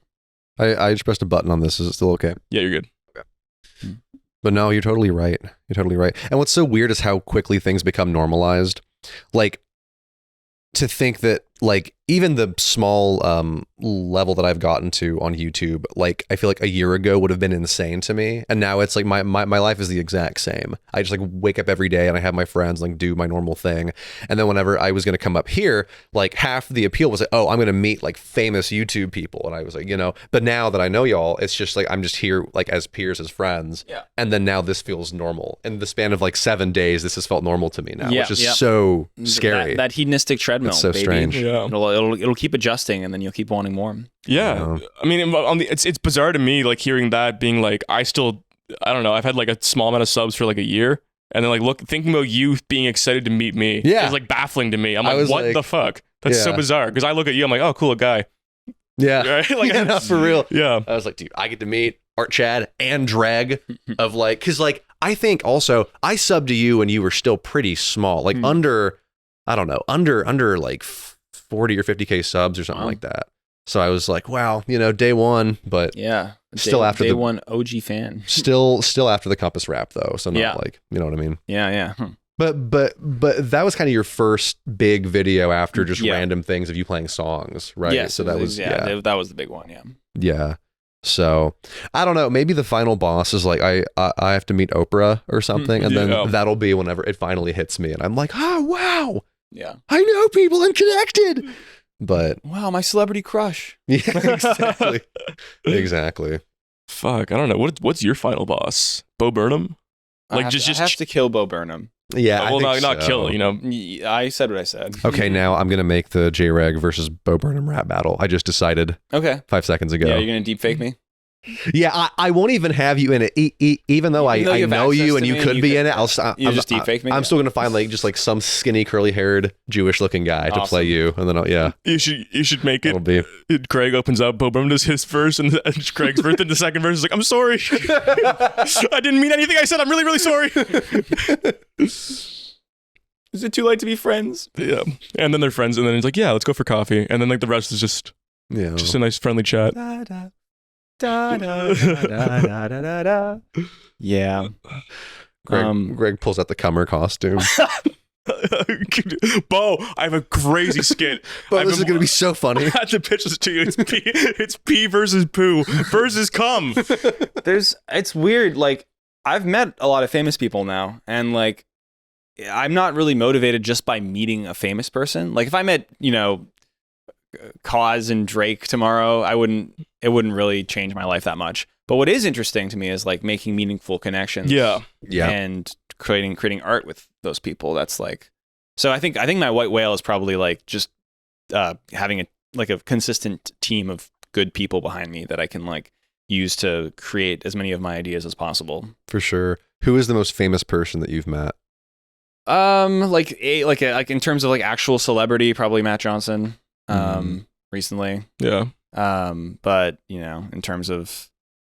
B: I just pressed a button on this. Is it still okay?
C: Yeah, you're good.
B: Okay. But no, you're totally right. You're totally right. And what's so weird is how quickly things become normalized. Like, to think that like even the small level that I've gotten to on YouTube, like I feel like a year ago would have been insane to me, and now it's like my life is the exact same. I just like wake up every day and I have my friends like do my normal thing, and then whenever I was going to come up here, like half the appeal was like, oh, I'm going to meet like famous YouTube people, and I was like, but now that I know y'all, it's just like I'm just here like as peers, as friends, and then now this feels normal. In the span of like 7 days, this has felt normal to me now, which is so scary.
A: That hedonistic treadmill,
B: it's so
A: baby.
B: strange.
C: Yeah.
A: It'll keep adjusting, and then you'll keep wanting more.
C: Yeah. I mean, it's bizarre to me, like hearing that, being like, I don't know, I've had like a small amount of subs for like a year, and then like thinking about you being excited to meet me is like baffling to me. I'm like, what the fuck? That's so bizarre. Because I look at you, I'm like, oh, cool guy.
B: Yeah.
C: Right? Like,
B: no, for real.
C: Yeah.
B: I was like, dude, I get to meet Art Chad and Drag of like, because like, I think also I subbed to you and you were still pretty small, like under like 40 or 50K subs or something like that. So I was like, wow, day one, but after
A: day one OG fan.
B: still after the Compass Rap though. So not like, you know what I mean?
A: Yeah.
B: But that was kind of your first big video after just random things of you playing songs, right?
A: Yeah.
B: So that was
A: that was the big one. Yeah.
B: Yeah. So I don't know. Maybe the final boss is like I have to meet Oprah or something, and then that'll be whenever it finally hits me, and I'm like, oh wow,
A: yeah,
B: I know people, I'm connected. But
A: Wow, my celebrity crush.
B: yeah, exactly. Exactly.
C: Fuck, I don't know. What's your final boss? Bo Burnham?
A: I
C: Like
A: have
C: just
A: to, I have to kill Bo Burnham.
B: Yeah. I
C: well,
B: think
C: not
B: so.
C: kill. You know.
A: I said what I said.
B: Okay, now I'm gonna make the J-Reg versus Bo Burnham rap battle. I just decided
A: Okay.
B: 5 seconds ago.
A: Yeah, you're gonna deep fake me.
B: Yeah, I won't even have you in it, even though
A: Even though
B: I
A: you have
B: know
A: access
B: you
A: to
B: and you
A: me
B: could
A: and you
B: be
A: could-
B: in it.
A: you just deep fake me?
B: I'm
A: Yeah.
B: still gonna find like just like some skinny curly haired Jewish looking guy to play
A: Awesome.
B: you, and then
C: You should make
B: it'll
C: it.
B: be.
C: Craig opens up. Bo Burnham does his first, and Craig's verse in the second verse is like, "I'm sorry, I didn't mean anything I said. I'm really, really sorry."
A: Is it too late to be friends?
C: Yeah, and then they're friends, and then he's like, "Yeah, let's go for coffee," and then like the rest is just
B: Yeah.
C: a nice friendly chat.
A: Da, da, da, da, da, da, da, da, da. Yeah.
B: Greg pulls out the Cummer costume.
C: Bo, I have a crazy skit.
B: But this is gonna be so funny.
C: I had to pitch this to you. It's pee versus poo versus cum.
A: It's weird. Like, I've met a lot of famous people now, and like, I'm not really motivated just by meeting a famous person. Like, if I met, Cause and Drake tomorrow, it wouldn't really change my life that much. But what is interesting to me is like making meaningful connections.
C: Yeah.
A: And creating art with those people. That's like, so I think my white whale is probably like just having a consistent team of good people behind me that I can like use to create as many of my ideas as possible.
B: For sure. Who is the most famous person that you've met?
A: Like in terms of like actual celebrity, probably Matt Johnson. Recently.
C: Yeah.
A: But in terms of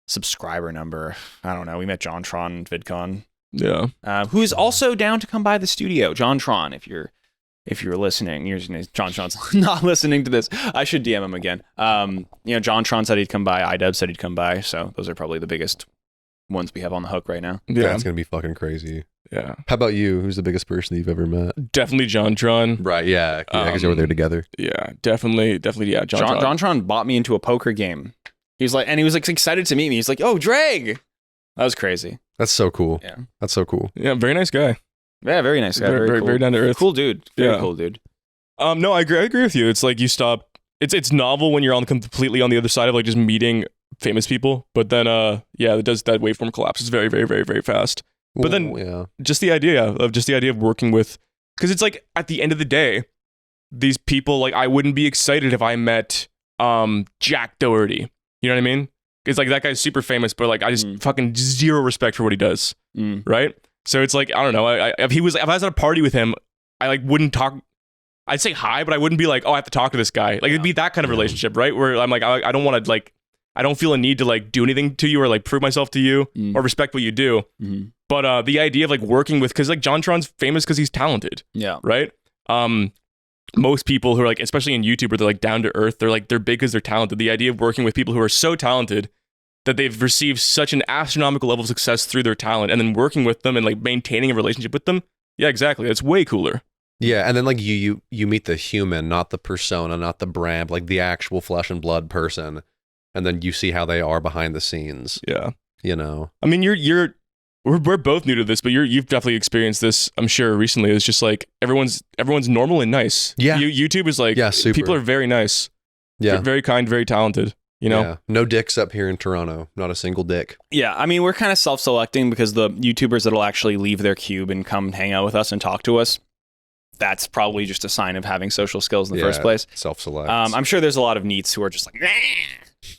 A: subscriber number, I don't know. We met John Tron at VidCon.
C: Yeah.
A: Who is also down to come by the studio. John Tron, if you're listening, John Tron's not listening to this. I should DM him again. John Tron said he'd come by. iDub said he'd come by. So those are probably the biggest ones we have on the hook right now.
C: Yeah.
B: That's gonna be fucking crazy.
C: Yeah.
B: How about you? Who's the biggest person that you've ever met?
C: Definitely John Tron.
B: Right. Yeah. Because you were there together.
C: Yeah. Definitely. Yeah.
A: John Tron bought me into a poker game. He was like excited to meet me. He's like, "Oh, Drake." That was crazy.
B: That's so cool.
A: Yeah.
B: That's so cool.
C: Yeah. Very nice guy.
A: Yeah, very nice guy.
C: Very,
A: Very, cool.
C: very down to earth.
A: Cool dude. Very
C: Yeah.
A: cool dude.
C: No, I agree with you. It's like you stop. It's novel when you're completely on the other side of like just meeting famous people, but then that waveform collapses very, very, very, very fast. But then
B: yeah.
C: just the idea of working with, because it's like at the end of the day, these people, like I wouldn't be excited if I met Jack Doherty. You know what I mean? It's like that guy's super famous, but like I just fucking zero respect for what he does. Right? So it's like, I don't know. If I was at a party with him, I like wouldn't talk. I'd say hi, but I wouldn't be like, oh, I have to talk to this guy. Like it'd be that kind of relationship, right? Where I'm like, I don't want to like, I don't feel a need to like do anything to you or like prove myself to you or respect what you do. But the idea of like working with, because like John Tron's famous because he's talented.
A: Yeah.
C: Right. Most people who are like, especially in YouTube, where they're like down to earth, they're big because they're talented. The idea of working with people who are so talented that they've received such an astronomical level of success through their talent, and then working with them and like maintaining a relationship with them. Yeah, exactly. That's way cooler.
B: Yeah, and then like you meet the human, not the persona, not the brand, like the actual flesh and blood person, and then you see how they are behind the scenes.
C: Yeah.
B: I
C: mean, we're both new to this, but you've definitely experienced this, I'm sure, recently. It's just like everyone's normal and nice.
B: Yeah.
C: YouTube is like,
B: super.
C: People are very nice.
B: Yeah.
C: Very kind, very talented.
B: Yeah. No dicks up here in Toronto. Not a single dick.
A: Yeah, I mean, we're kind of self-selecting because the YouTubers that'll actually leave their cube and come hang out with us and talk to us, that's probably just a sign of having social skills in the first place.
B: Self-select.
A: I'm sure there's a lot of neets who are just like, nah.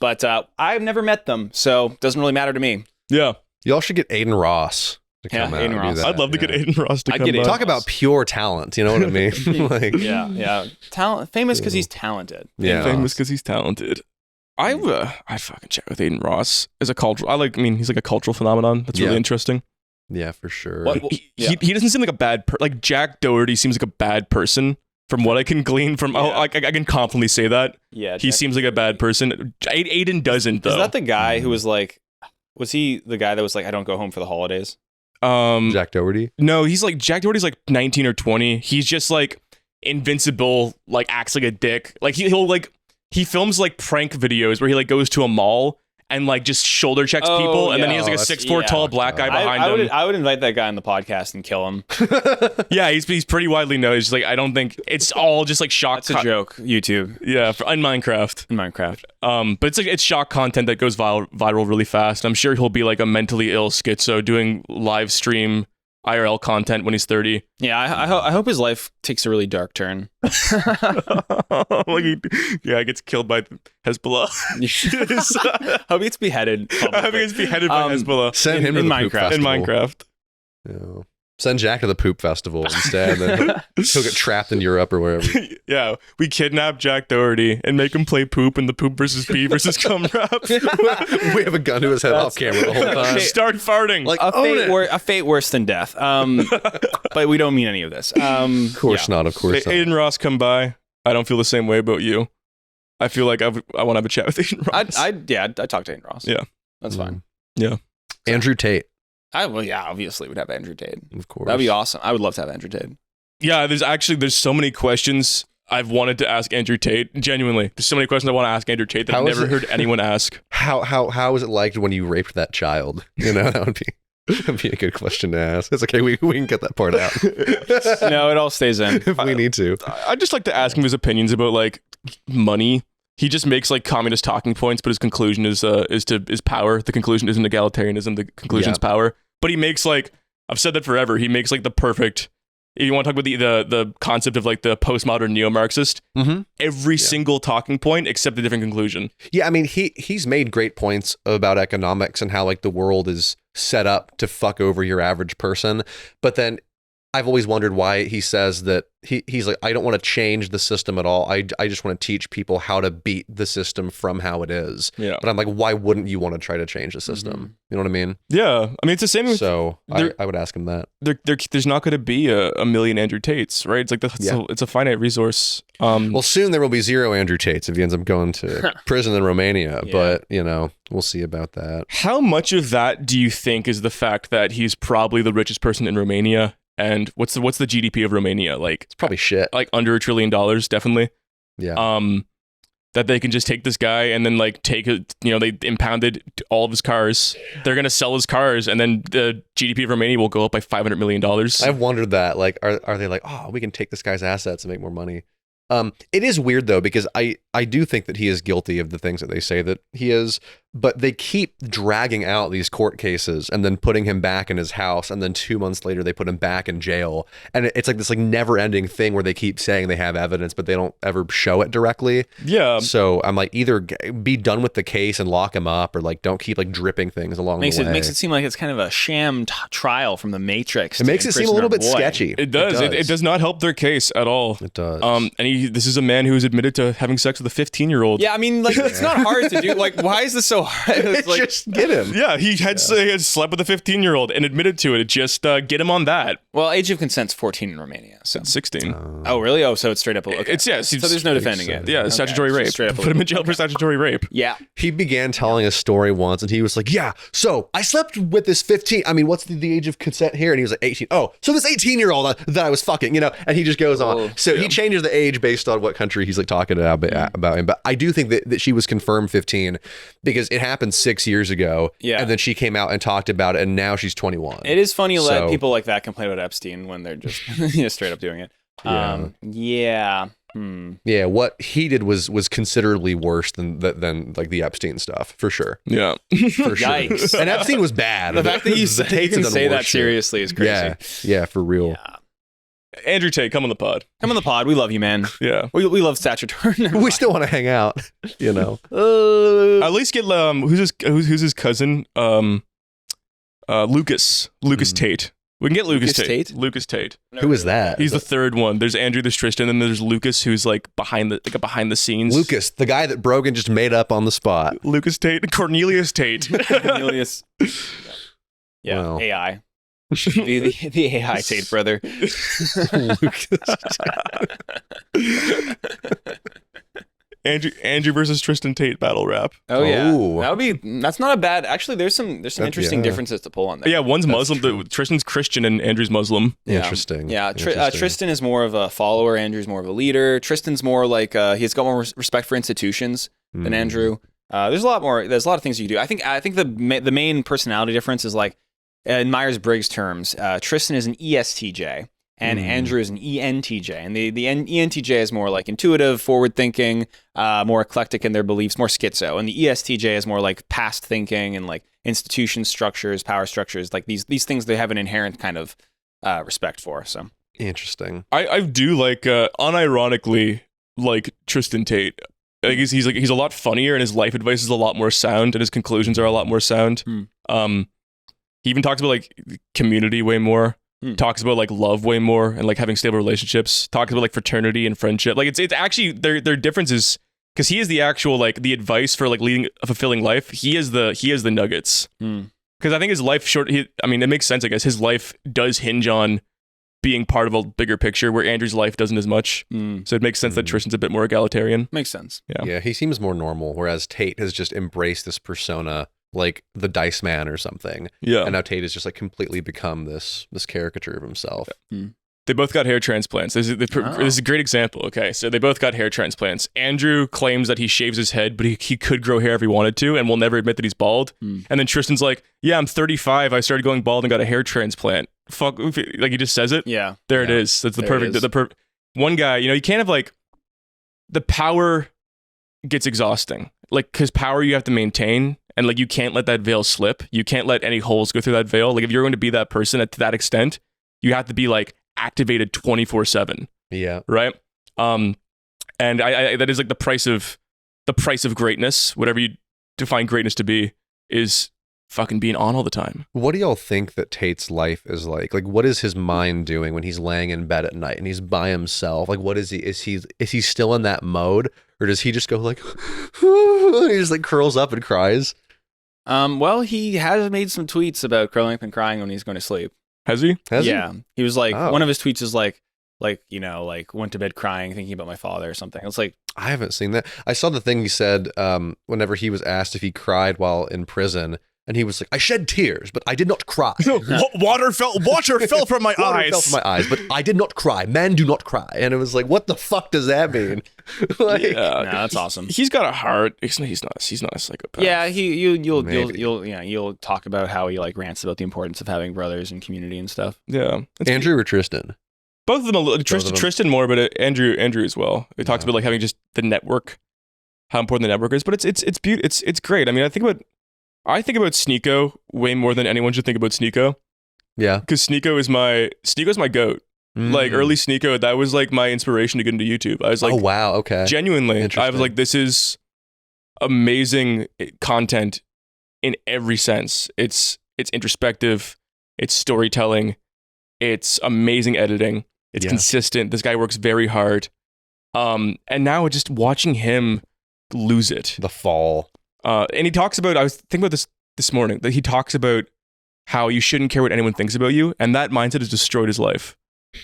A: But I've never met them, so it doesn't really matter to me.
C: Yeah.
B: Y'all should get Aiden Ross to come out
A: Aiden
B: and do
A: Ross.
B: that.
C: I'd love to get Aiden Ross to
A: I'd
C: come
A: get
C: by.
A: Aiden
B: Talk about pure talent. You know what I mean? Like,
A: Yeah. Talent, famous because he's talented.
B: Yeah.
C: Famous because he's talented. I fucking chat with Aiden Ross as a cultural. He's like a cultural phenomenon. That's really interesting.
B: Yeah, for sure.
A: Yeah.
C: He doesn't seem like a bad like Jack Doherty seems like a bad person from what I can glean from.
A: Yeah.
C: I can confidently say that.
A: Yeah,
C: he seems like a bad person. Aiden doesn't though.
A: Is that the guy who was like? Was he the guy that was like, I don't go home for the holidays?
B: Jack Doherty?
C: No, he's like Jack Doherty's like 19 or 20. He's just like invincible. Like acts like a dick. Like he films like prank videos where he like goes to a mall and like just shoulder checks people, and then he has like a 6'4" tall black guy behind him.
A: I would invite that guy on the podcast and kill him.
C: Yeah, he's pretty widely known. He's just like, I don't think it's all just like shock.
A: That's a joke. YouTube.
C: Yeah, in Minecraft. But it's shock content that goes viral really fast. I'm sure he'll be like a mentally ill schizo doing live stream IRL content when he's 30.
A: Yeah, I hope his life takes a really dark turn.
C: Like he gets killed by Hezbollah.
A: I hope he gets beheaded.
C: I hope he gets beheaded by Hezbollah.
B: Send him to the Poop Festival.
C: In Minecraft.
B: Yeah. Send Jack to the Poop Festival instead. Then he'll get trapped in Europe or wherever.
C: Yeah, we kidnap Jack Doherty and make him play poop in the poop versus pee versus cum rap.
B: We have a gun to his head off camera the whole time.
C: Start farting.
B: Like
A: A fate worse than death. But we don't mean any of this.
B: Of course not. Of course not.
C: Aiden Ross, come by. I don't feel the same way about you. I feel like I want to have a chat with Aiden Ross.
A: I'd talk to Aiden Ross.
C: Yeah,
A: that's fine.
C: Yeah,
B: Andrew Tate.
A: Obviously would have Andrew Tate.
B: Of course.
A: That'd be awesome. I would love to have Andrew Tate.
C: Yeah, there's so many questions I've wanted to ask Andrew Tate. Genuinely, there's so many questions I want to ask Andrew Tate that I've never heard anyone ask.
B: How was it like when you raped that child? You know, that'd be a good question to ask. It's okay. We can get that part out.
A: No, it all stays in
B: if we need to.
C: I'd just like to ask him his opinions about like money. He just makes like communist talking points, but his conclusion is power. The conclusion isn't egalitarianism. The conclusion is power. But he makes like, I've said that forever. He makes like the perfect. If you want to talk about the concept of like the postmodern neo-Marxist, every single talking point except a different conclusion.
B: Yeah, I mean he's made great points about economics and how like the world is set up to fuck over your average person, but then I've always wondered why he says that he's like, I don't want to change the system at all. I just want to teach people how to beat the system from how it is.
C: Yeah.
B: But I'm like, why wouldn't you want to try to change the system? You know what I mean?
C: Yeah. I mean, it's the same with...
B: So I would ask him that.
C: There's not going to be a million Andrew Tates, right? It's like it's a finite resource.
B: Well, soon there will be 0 Andrew Tates if he ends up going to prison in Romania. Yeah. But, you know, we'll see about that.
C: How much of that do you think is the fact that he's probably the richest person in Romania? And what's the GDP of Romania? Like,
B: it's probably shit.
C: Like under $1 trillion, definitely.
B: Yeah.
C: That they can just take this guy and then like take it. You know, they impounded all of his cars. They're gonna sell his cars, and then the GDP of Romania will go up by $500 million.
B: I've wondered that. Like, are they like, oh, we can take this guy's assets and make more money? It is weird though, because I do think that he is guilty of the things that they say that he is, but they keep dragging out these court cases and then putting him back in his house, and then 2 months later they put him back in jail, and it's like this like never-ending thing where they keep saying they have evidence but they don't ever show it directly.
C: Yeah.
B: So I'm like, either be done with the case and lock him up, or like don't keep like dripping things along the way.
A: It makes it seem like it's kind of a sham trial from the Matrix.
B: It makes it seem a little bit sketchy.
C: It does. It does not help their case at all.
B: It does.
C: And this is a man who is admitted to having sex with a 15-year-old.
A: Yeah, I mean, like, it's not hard to do. Like, why is this so hard? It's like,
B: just get him.
C: Yeah, he had slept with a 15-year-old and admitted to it. Just get him on that.
A: Well, age of consent's 14 in Romania. So.
C: 16.
A: Oh, really? Oh, so it's straight up. Okay.
C: So
A: there's no defending it.
C: Yeah, statutory rape. Put him in jail for statutory rape.
A: Yeah.
B: He began telling a story once, and he was like, yeah, so I slept with this 15. I mean, what's the age of consent here? And he was like 18. Oh, so this 18-year-old that I was fucking, you know, and he just goes on. So he changes the age based on what country he's like talking about him. But I do think that she was confirmed 15 because it happened 6 years ago.
A: Yeah.
B: And then she came out and talked about it, and now she's 21.
A: It is funny to let people like that complain about Epstein when they're just straight up doing it. Yeah.
B: Yeah, what he did was considerably worse than like the Epstein stuff, for sure.
C: Yeah.
B: For sure.
A: Yikes.
B: And Epstein was bad.
A: The fact that you can say that seriously is crazy.
B: Yeah, for real.
A: Yeah.
C: Andrew Tate, come on the pod.
A: Come on the pod. We love you, man.
C: Yeah.
A: We love statutory.
B: We still want to hang out, you know.
C: At least get who's his cousin? Lucas Tate. We can get Lucas Tate. Lucas Tate.
B: Who is that?
C: He's the third one. There's Andrew the Tristan, and then there's Lucas, who's like behind the scenes.
B: Lucas, the guy that Brogan just made up on the spot.
C: Lucas Tate, Cornelius Tate.
A: Cornelius. Yeah.
B: Wow.
A: AI. the AI Tate brother.
C: Andrew versus Tristan Tate battle rap.
A: Oh yeah,
B: Ooh.
A: that's not a bad. Actually, there's some interesting differences to pull on there.
C: Yeah, one's Muslim. Tristan's Christian and Andrew's Muslim.
A: Yeah.
B: Interesting.
A: Yeah, Tristan is more of a follower. Andrew's more of a leader. Tristan's more like he's got more respect for institutions than Andrew. There's a lot more. There's a lot of things you can do. I think the main personality difference is like in Myers-Briggs terms, Tristan is an ESTJ and Andrew is an ENTJ. And the ENTJ is more like intuitive, forward-thinking, more eclectic in their beliefs, more schizo. And the ESTJ is more like past thinking and like institution structures, power structures, like these things they have an inherent kind of respect for. So
B: Interesting.
C: I do like unironically like Tristan Tate. Like he's a lot funnier and his life advice is a lot more sound and his conclusions are a lot more sound. He even talks about like community way more. Talks about like love way more and like having stable relationships. Talks about like fraternity and friendship. Like it's actually their difference is because he is the actual like the advice for like leading a fulfilling life. He is the nuggets. Because I think his life it makes sense. I guess his life does hinge on being part of a bigger picture where Andrew's life doesn't as much. So it makes sense that Tristan's a bit more egalitarian.
A: makes sense.
B: Yeah, he seems more normal, whereas Tate has just embraced this persona like the Dice Man or something.
C: Yeah.
B: And now Tate has just like completely become this caricature of himself.
C: They both got hair transplants. This is a great example. Okay, so they both got hair transplants. Andrew claims that he shaves his head, but he could grow hair if he wanted to, and will never admit that he's bald. And then Tristan's like, "Yeah, I'm 35. I started going bald and got a hair transplant." Fuck, like he just says it.
A: Yeah.
C: There it is. That's the perfect. One guy, you can't have like the power gets exhausting. Like because power you have to maintain, and like you can't let that veil slip. You can't let any holes go through that veil. Like if you're going to be that person to that extent, you have to be like activated 24/7.
B: Yeah.
C: Right. And I that is like the price of greatness. Whatever you define greatness to be is fucking being on all the time.
B: What do y'all think that Tate's life is like? Like, what is his mind doing when he's laying in bed at night and he's by himself? Like, what is he? Is he still in that mode, or does he just go like, he just like curls up and cries?
A: Well, he has made some tweets about curling up and crying when he's going to sleep.
C: Has he?
A: He was like,
B: Oh.
A: one of his tweets is like went to bed crying, thinking about my father or something. It's like,
B: I haven't seen that. I saw the thing he said whenever he was asked if he cried while in prison. And he was like, I shed tears, but I did not cry.
C: Water fell from my
B: Water fell from my eyes, but I did not cry. Men do not cry. And it was like, what the fuck does that mean? Like,
A: no, that's awesome.
C: He's got a heart. He's not a psychopath.
A: Yeah,
B: Maybe.
A: you'll talk about how he like rants about the importance of having brothers and community and stuff.
C: Yeah.
B: Andrew or Tristan?
C: Both of them.
B: of them.
C: Tristan more, but Andrew as well. He talks about like having just the network, how important the network is. But it's great. I mean, I think about Sneeko way more than anyone should think about Sneeko.
B: Yeah.
C: Because Sneeko's my goat. Like early Sneeko, that was like my inspiration to get into YouTube. I was like,
B: oh wow, okay.
C: Genuinely, I
B: Interesting.
C: was like, this is amazing content in every sense. It's introspective, it's storytelling, it's amazing editing, it's
B: Yeah.
C: consistent. This guy works very hard. And now just watching him lose it.
B: The fall.
C: And he talks about, I was thinking about this morning, that he talks about how you shouldn't care what anyone thinks about you, and that mindset has destroyed his life.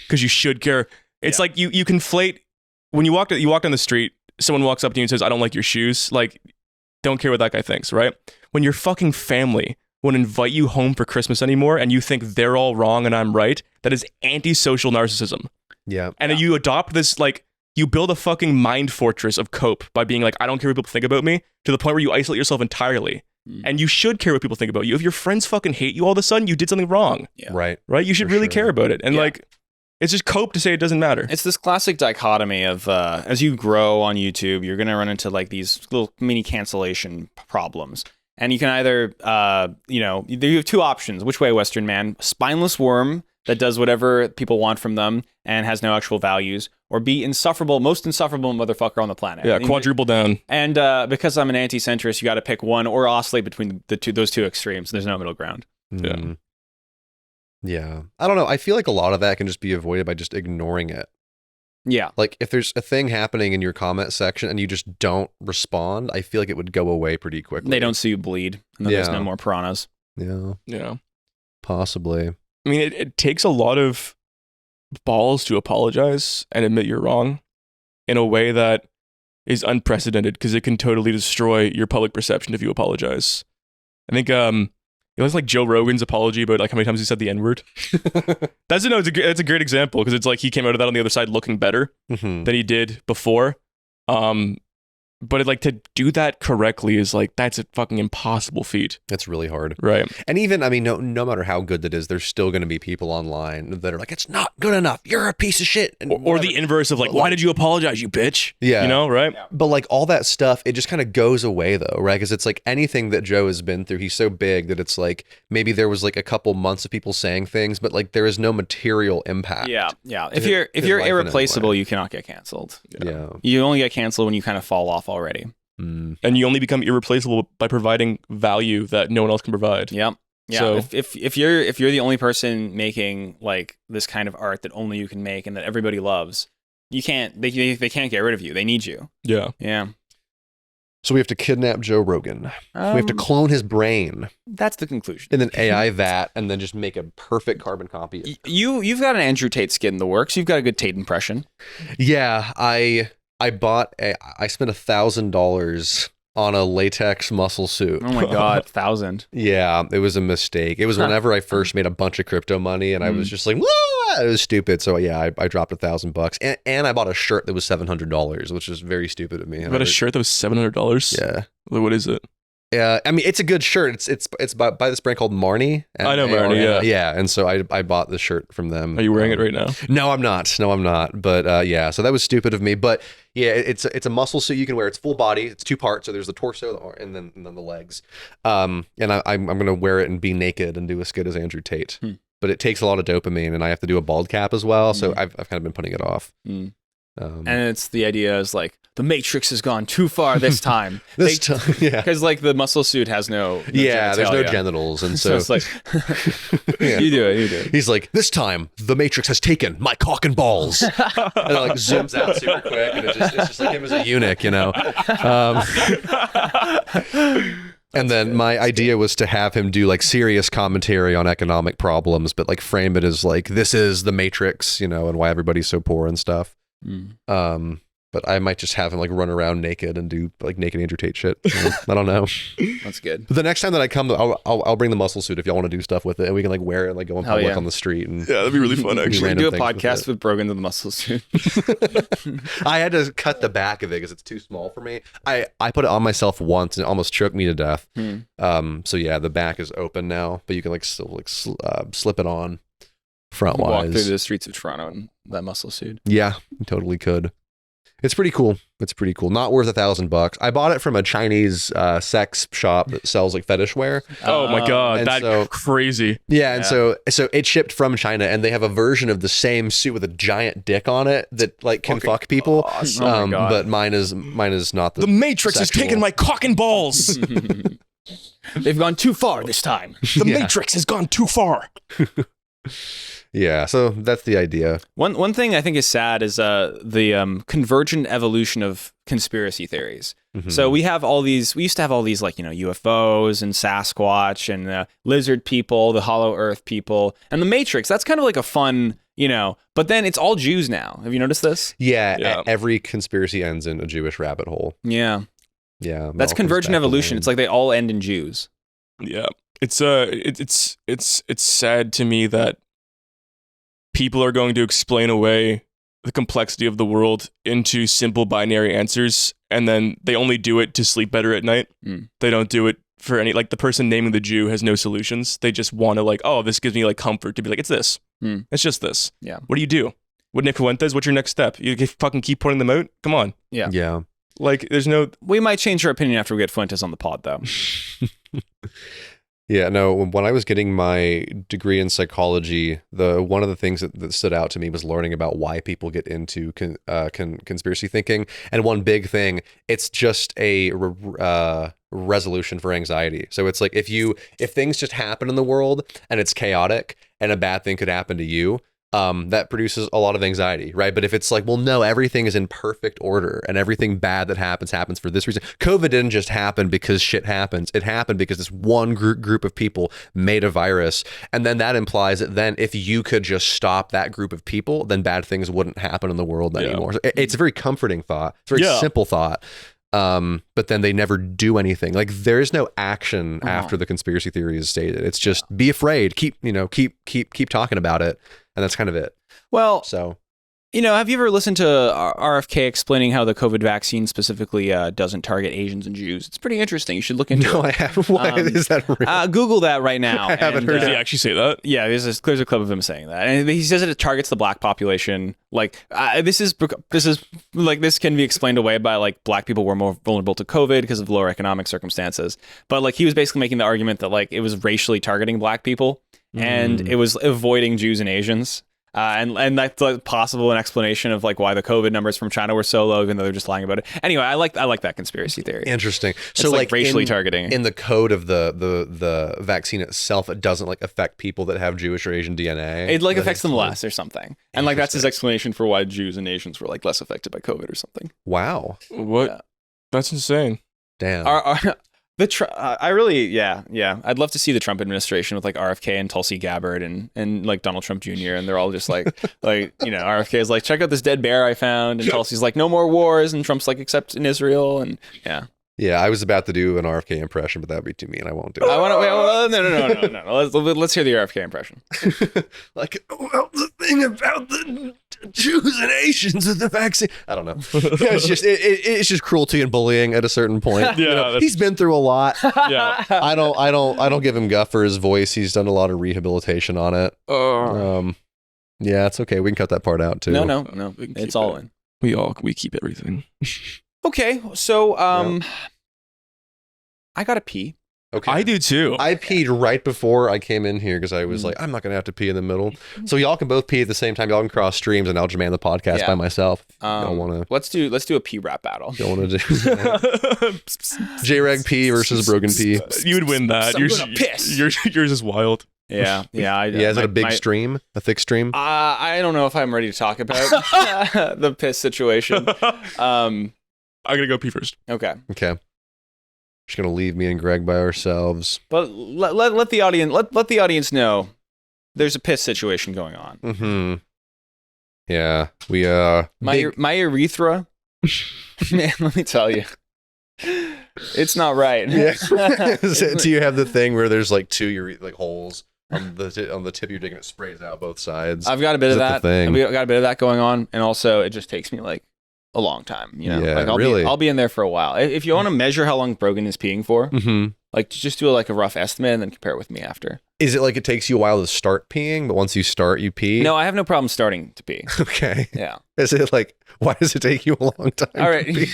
C: Because you should care. It's like you conflate, when you walk down the street, someone walks up to you and says, I don't like your shoes. Like, don't care what that guy thinks, right? When your fucking family won't invite you home for Christmas anymore and you think they're all wrong and I'm right, that is antisocial narcissism.
B: Yeah.
C: And you adopt this, like, you build a fucking mind fortress of cope by being like, I don't care what people think about me, to the point where you isolate yourself entirely. And you should care what people think about you. If your friends fucking hate you all of a sudden, you did something wrong.
A: Yeah.
B: Right.
C: Right? You should
B: For
C: really
B: sure.
C: care about it. And
A: Yeah.
C: like, it's just cope to say it doesn't matter.
A: It's this classic dichotomy of as you grow on YouTube, you're going to run into like these little mini cancellation problems. And you can either, you have two options. Which way, Western man? Spineless worm that does whatever people want from them and has no actual values, or be most insufferable motherfucker on the planet.
C: Yeah, quadruple down.
A: And because I'm an anti-centrist, you got to pick one or oscillate between those two extremes. There's no middle ground.
B: Mm. Yeah. I don't know. I feel like a lot of that can just be avoided by just ignoring it.
A: Yeah.
B: Like if there's a thing happening in your comment section and you just don't respond, I feel like it would go away pretty quickly.
A: They don't see you bleed. And then there's
B: Yeah.
A: no more piranhas.
B: Yeah.
C: Yeah.
B: Possibly.
C: I mean, it takes a lot of balls to apologize and admit you're wrong in a way that is unprecedented, because it can totally destroy your public perception if you apologize. I think it was like Joe Rogan's apology about like how many times he said the N-word. That's a great example, because it's like he came out of that on the other side looking better
B: Mhm.
C: than he did before. But like to do that correctly is like, that's a fucking impossible feat.
B: It's really hard.
C: Right.
B: And even, I mean, no matter how good that is, there's still going to be people online that are like, it's not good enough. You're a piece of shit. And
C: Or the inverse of like, why did you apologize, you bitch?
B: Yeah.
C: You know, right?
B: But like all that stuff, it just kind of goes away though, right? Because it's like anything that Joe has been through, he's so big that it's like maybe there was like a couple months of people saying things, but like there is no material impact.
A: Yeah. If
B: his
A: you're
B: life in any
A: irreplaceable,
B: way.
A: you cannot get canceled.
B: Yeah.
A: You only get canceled when you kind of fall off already.
B: Mm.
C: And you only become irreplaceable by providing value that no one else can provide.
A: Yep. Yeah.
C: So-
A: if you're the only person making like this kind of art that only you can make and that everybody loves, you can't. They can't get rid of you. They need you.
C: Yeah.
A: Yeah.
B: So we have to kidnap Joe Rogan. We have to clone his brain
A: That's the conclusion.
B: and then AI that, and then just make a perfect carbon copy.
A: You've got an Andrew Tate skit in the works. You've got a good Tate impression.
B: Yeah, I spent $1,000 on a latex muscle suit.
A: Oh my god, 1,000.
B: Yeah, it was a mistake. It was whenever I first made a bunch of crypto money, and I was just like, "Wah!" It was stupid. So yeah, I dropped $1,000, and I bought a shirt that was $700, which is very stupid of me.
C: You got a shirt that was $700?
B: Yeah.
C: What is it?
B: Yeah, I mean it's a good shirt. It's by this brand called Marnie.
C: I know Marnie, yeah.
B: Yeah, and so I bought the shirt from them.
C: Are you wearing it right now?
B: No, I'm not. But yeah, so that was stupid of me. But yeah, it's a muscle suit you can wear. It's full body. It's two parts. So there's the torso and then the legs. And I'm gonna wear it and be naked and do a skit as Andrew Tate. But it takes a lot of dopamine, and I have to do a bald cap as well. So I've kind of been putting it off.
A: And it's the idea is like the Matrix has gone too far this time.
B: Yeah.
A: Because like the muscle suit has no
B: Yeah, there's no
A: genitalia.
B: genitals, and
A: So
B: so,
A: it's like
B: Yeah.
A: you do it.
B: He's like, this time the Matrix has taken my cock and balls, and it like zooms out super quick, and it's just like him as a eunuch, you know. And then my idea was to have him do like serious commentary on economic problems, but like frame it as like this is the Matrix, you know, and why everybody's so poor and stuff. But I might just have him like run around naked and do like naked Andrew Tate shit. You know? I don't know.
A: That's good.
B: But the next time that I come, I'll bring the muscle suit if y'all want to do stuff with it, and we can like wear it and like go in
A: Hell
B: public
A: yeah.
B: on the street. And
C: Yeah, that'd be really fun, actually.
B: random
A: Do a
B: things with
A: podcast
B: it.
A: with Brogan to the muscle suit.
B: I had to cut the back of it because it's too small for me. I put it on myself once and it almost choked me to death. So yeah, the back is open now, but you can like still like slip it on front
A: Walk through
B: wise.
A: the streets of Toronto in that muscle suit.
B: Yeah, you totally could. It's pretty cool. Not worth $1,000. I bought it from a Chinese sex shop that sells like fetish wear.
C: Oh my god,
B: and
C: that's
B: so-
C: crazy.
B: Yeah, and so it shipped from China, and they have a version of the same suit with a giant dick on it that like can fuck people.
A: Awesome. Oh my God.
B: But mine is not
C: The Matrix has
B: sexual.
C: taken my cock and balls.
A: They've gone too far this time.
C: The Matrix has gone too far.
B: Yeah, so that's the idea.
A: One thing I think is sad is the convergent evolution of conspiracy theories. So we used to have all these like, you know, UFOs and Sasquatch and lizard people, the Hollow Earth people, and the Matrix. That's kind of like a fun, you know, but then it's all Jews now. Have you noticed this?
B: Yeah,
C: Yeah.
B: every conspiracy ends in a Jewish rabbit hole.
A: Yeah.
B: Yeah,
A: That's convergent evolution. It's like they all end in Jews.
C: Yeah, it's sad to me that people are going to explain away the complexity of the world into simple binary answers, and then they only do it to sleep better at night. They don't do it for any, like the person naming the Jew has no solutions. They just want to like, oh, this gives me like comfort to be like, it's this. It's just this.
A: Yeah.
C: What do you do? What Nick Fuentes? What's your next step? You fucking keep pointing them out? Come on.
A: Yeah.
B: Yeah.
C: Like, there's no.
A: We might change our opinion after we get Fuentes on the pod, though.
B: Yeah, no, when I was getting my degree in psychology, one of the things that stood out to me was learning about why people get into conspiracy thinking. And one big thing, it's just a resolution for anxiety. So it's like if things just happen in the world and it's chaotic and a bad thing could happen to you, that produces a lot of anxiety, right? But if it's like, well, no, everything is in perfect order and everything bad that happens for this reason. COVID didn't just happen because shit happens. It happened because this one group of people made a virus. And then that implies that then if you could just stop that group of people, then bad things wouldn't happen in the world anymore. So it's a very comforting thought. It's a very simple thought. But then they never do anything. Like there is no action after the conspiracy theory is stated. It's just be afraid, keep talking about it. And that's kind of it.
A: Well,
B: So
A: Have you ever listened to RFK explaining how the COVID vaccine specifically doesn't target Asians and Jews? It's pretty interesting. You should look into
B: No,
A: it.
B: I haven't. Why is that real?
A: Google that right now.
B: I haven't heard
C: Did he actually say that?
A: Yeah, there's a clip of him saying that, and he says it targets the black population. Like this can be explained away by like black people were more vulnerable to COVID because of lower economic circumstances. But like he was basically making the argument that like it was racially targeting black people and it was avoiding Jews and Asians. And that's like possible an explanation of like why the COVID numbers from China were so low, even though they're just lying about it. Anyway, I like that conspiracy theory.
B: Interesting.
A: It's
B: So
A: like racially targeting.
B: in the code of the vaccine itself, it doesn't like affect people that have Jewish or Asian DNA.
A: It like affects them less or something. And like that's his explanation for why Jews and Asians were like less affected by COVID or something.
B: Wow.
C: What?
A: Yeah.
C: That's insane.
B: Damn.
A: I'd love to see the Trump administration with like RFK and Tulsi Gabbard and like Donald Trump Jr. and they're all just like RFK is like, check out this dead bear I found, and Tulsi's like, no more wars, and Trump's like, except in Israel, and yeah.
B: Yeah, I was about to do an RFK impression, but that'd be too mean. I won't do it.
A: I want to no. Let's hear the RFK impression.
B: Like, well, the thing about the Jews and Asians with the vaccine. I don't know. Yeah, it's just cruelty and bullying at a certain point.
C: Yeah,
B: he's been through a lot.
C: Yeah.
B: I don't give him guff for his voice. He's done a lot of rehabilitation on it. Yeah, it's okay. We can cut that part out too.
A: No.
C: We can
A: It's
C: keep
A: all
C: it.
A: in.
C: We keep everything.
A: Okay, so I gotta pee.
B: Okay.
C: I do too.
B: I peed right before I came in here because I was like, I'm not gonna have to pee in the middle. So y'all can both pee at the same time. Y'all can cross streams, and I'll just man the podcast
A: Yeah.
B: by myself. Y'all wanna?
A: Let's do a pee rap battle.
B: Y'all wanna do J-Reg P versus Brogan P?
C: You would win that.
A: I'm gonna piss.
C: Yours is wild.
A: Yeah.
B: Yeah, is it a big stream? A thick stream?
A: I don't know if I'm ready to talk about the piss situation.
C: I'm gonna go pee first.
A: Okay,
B: Okay. Just gonna leave me and Greg by ourselves.
A: but let the audience know there's a piss situation going on.
B: Mm-hmm. Yeah, we
A: My urethra, man. Let me tell you, it's not right.
B: Yeah. Do you have the thing where there's like two like holes on the tip of your dick and it sprays out both sides?
A: I've got a bit of that.
B: the thing?
A: I've got a bit of that going on, and also it just takes me like a long time.
B: Yeah,
A: like
B: really?
A: I'll be in there for a while. If you want to measure how long Brogan is peeing for,
B: Mm-hmm.
A: like just do like a rough estimate and then compare it with me after.
B: Is it like it takes you a while to start peeing, but once you start, you pee?
A: No, I have no problem starting to pee.
B: Okay.
A: Yeah.
B: Is it like, why does it take you a long time?
A: All right.
B: to pee?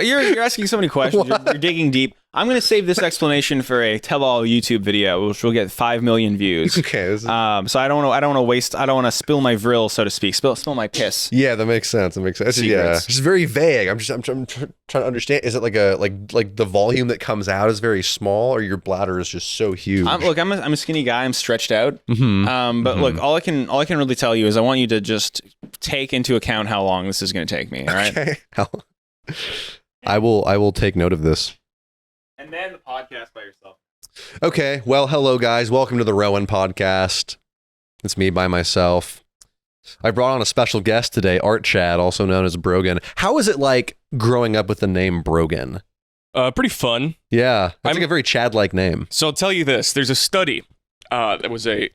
A: You're asking so many questions. You're digging deep. I'm going to save this explanation for a tell-all YouTube video, which will get 5 million views.
B: Okay.
A: So I don't want to waste. I don't want to spill my vril, so to speak. Spill my piss.
B: Yeah, that makes sense. That makes sense. Yeah,
A: Secrets.
B: it's very vague. I'm trying to understand. Is it like like the volume that comes out is very small, or your bladder is just so huge?
A: I'm a skinny guy. I'm stretched out.
B: Mm-hmm.
A: But look, all I can really tell you is I want you to just take into account how long this is going to take me. All right.
B: Okay. I will take note of this.
A: And then the podcast by yourself.
B: Okay. Well, hello guys. Welcome to the Rowan podcast. It's me by myself. I brought on a special guest today, Art Chad, also known as Brogan. How is it like growing up with the name Brogan?
C: Pretty fun.
B: Yeah, it's like a very Chad-like name.
C: So I'll tell you this: there's a study that was maybe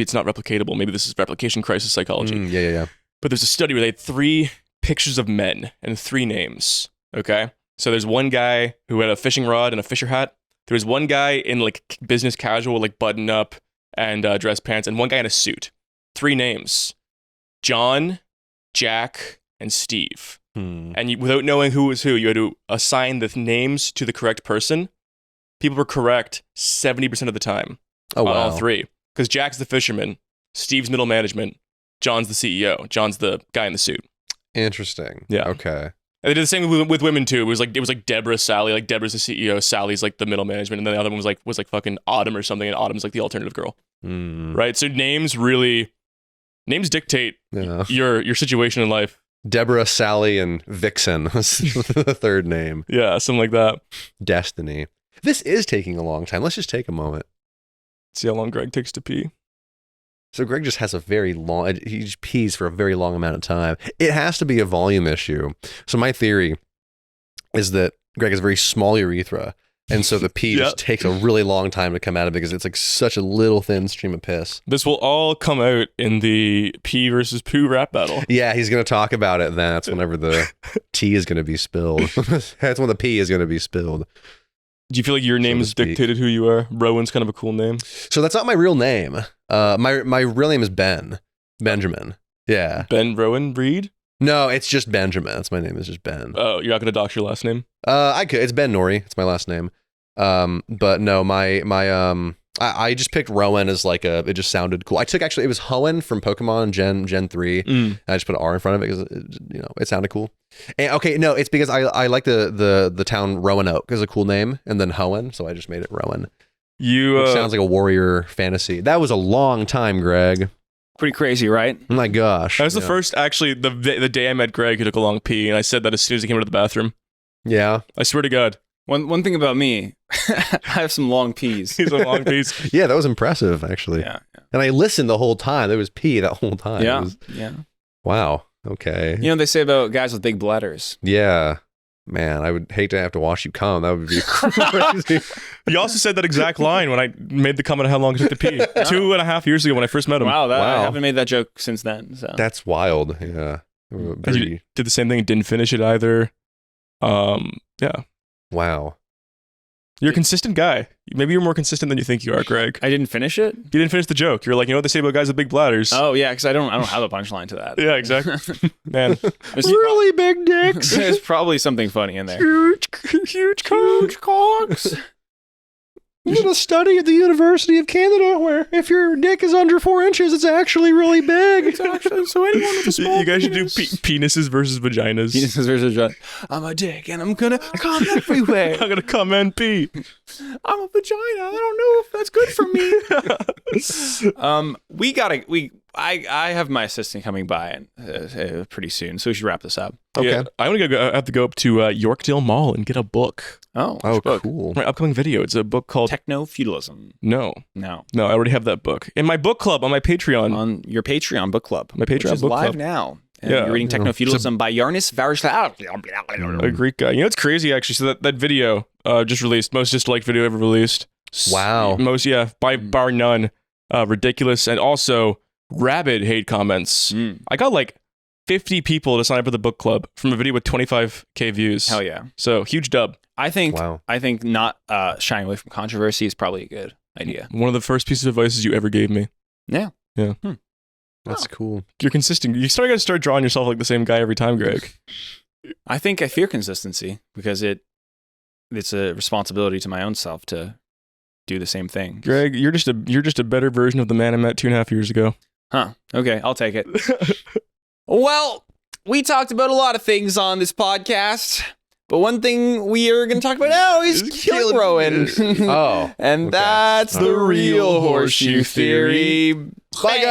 C: it's not replicatable. Maybe this is replication crisis psychology.
B: Yeah.
C: But there's a study where they had 3 pictures of men and 3 names. Okay, so there's one guy who had a fishing rod and a fisher hat. There was one guy in like business casual, like button up and dress pants, and one guy in a suit. 3 names: John, Jack, and Steve. And without knowing who was who, you had to assign the names to the correct person. People were correct 70% of the time.
B: Oh, wow.
C: All 3. Because Jack's the fisherman, Steve's middle management, John's the CEO, John's the guy in the suit.
B: Interesting.
C: Yeah.
B: Okay.
C: And they did the same with women too. It was like Deborah, Sally. Like Deborah's the CEO, Sally's like the middle management, and then the other one was like fucking Autumn or something, and Autumn's like the alternative girl. Right? So names dictate your situation in life.
B: Deborah, Sally, and Vixen was the third name.
C: Yeah, something like that.
B: Destiny. This is taking a long time. Let's just take a moment.
C: See how long Greg takes to pee.
B: So Greg just has he just pees for a very long amount of time. It has to be a volume issue. So my theory is that Greg has a very small urethra, And so the pee just takes a really long time to come out of it because it's like such a little thin stream of piss.
C: This will all come out in the pee versus poo rap battle.
B: Yeah, he's going to talk about it then. That's whenever the tea is going to be spilled. That's when the pee is going to be spilled.
C: Do you feel like your name is dictated who you are? Rowan's kind of a cool name.
B: So that's not my real name. My real name is Benjamin. Yeah.
C: Ben Rowan Reed?
B: No, it's just Benjamin. That's my name. Is just Ben.
C: Oh, you're not going to dox your last name?
B: I could. It's Ben Nori. It's my last name. But no, I just picked Rowan as like it just sounded cool. I took it was Hoenn from Pokemon Gen 3. And I just put an R in front of it because it sounded cool. And okay, no, it's because I like the town Roanoke is a cool name, and then Hoenn, so I just made it Rowan. Which sounds like a warrior fantasy. That was a long time, Greg.
A: Pretty crazy, right?
B: Oh my gosh.
C: That was the first, actually, the day I met Greg, who took a long pee, and I said that as soon as he came out of the bathroom.
B: Yeah.
C: I swear to God.
A: One thing about me, I have some long peas.
C: He's a long piece.
B: Yeah, that was impressive, actually.
A: Yeah.
B: And I listened the whole time. There was pee that whole time.
A: Yeah. Yeah.
B: Wow. Okay.
A: You know what they say about guys with big bladders?
B: Yeah. Man, I would hate to have to watch you come. That would be crazy.
C: He also said that exact line when I made the comment of how long it took to pee 2.5 years ago when I first met him.
A: Wow, I haven't made that joke since then. So
B: that's wild. Yeah.
C: You did the same thing. Didn't finish it either. Yeah.
B: Wow.
C: You're a consistent guy. Maybe you're more consistent than you think you are, Greg.
A: I didn't finish it.
C: You didn't finish the joke. You're like, you know what they say about guys with big bladders?
A: Oh yeah, because I don't have a punchline to that.
C: Yeah, exactly. Man,
B: really big dicks.
A: There's probably something funny in there.
C: huge cocks.
B: You did a study at the University of Canada where if your dick is under 4 inches, it's actually really big.
A: It's actually, so anyone with a small
C: You guys should do
A: penis.
C: penises versus vaginas.
A: Penises versus vaginas. I'm a dick and I'm gonna come everywhere.
C: I'm gonna come and pee.
A: I'm a vagina. I don't know if that's good for me. I have my assistant coming by pretty soon, so we should wrap this up.
B: Okay.
C: Yeah, I'm gonna have to go up to Yorkdale Mall and get a book.
A: Oh,
B: book? Cool.
C: My upcoming video. It's a book called
A: Techno-Feudalism.
C: No,
A: I
C: already have that book in my book club on my Patreon.
A: On your Patreon book club.
C: My Patreon
A: which is
C: book
A: live
C: club.
A: now. And
C: Yeah.
A: you're reading Techno-Feudalism by Yarnis Varislav.
C: A Greek guy. You know, it's crazy actually. So that video just released, most disliked video ever released.
B: Wow.
C: Most, by bar none. Ridiculous and also rabid hate comments. I got like 50 people to sign up for the book club from a video with 25k views.
A: Hell yeah.
C: So huge dub.
A: I think not shying away from controversy is probably a good idea.
C: One of the first pieces of advice you ever gave me.
A: Yeah.
C: Yeah.
B: That's cool.
C: You're consistent. You got to start drawing yourself like the same guy every time, Greg.
A: I think I fear consistency because it's a responsibility to my own self to do the same thing.
C: Greg, you're just a better version of the man I met 2.5 years ago.
A: Huh. Okay, I'll take it. Well, we talked about a lot of things on this podcast, but one thing we are going to talk about now is killing Rowan.
B: Oh.
A: And
B: okay.
A: that's the real horseshoe theory.
B: Bye, guys.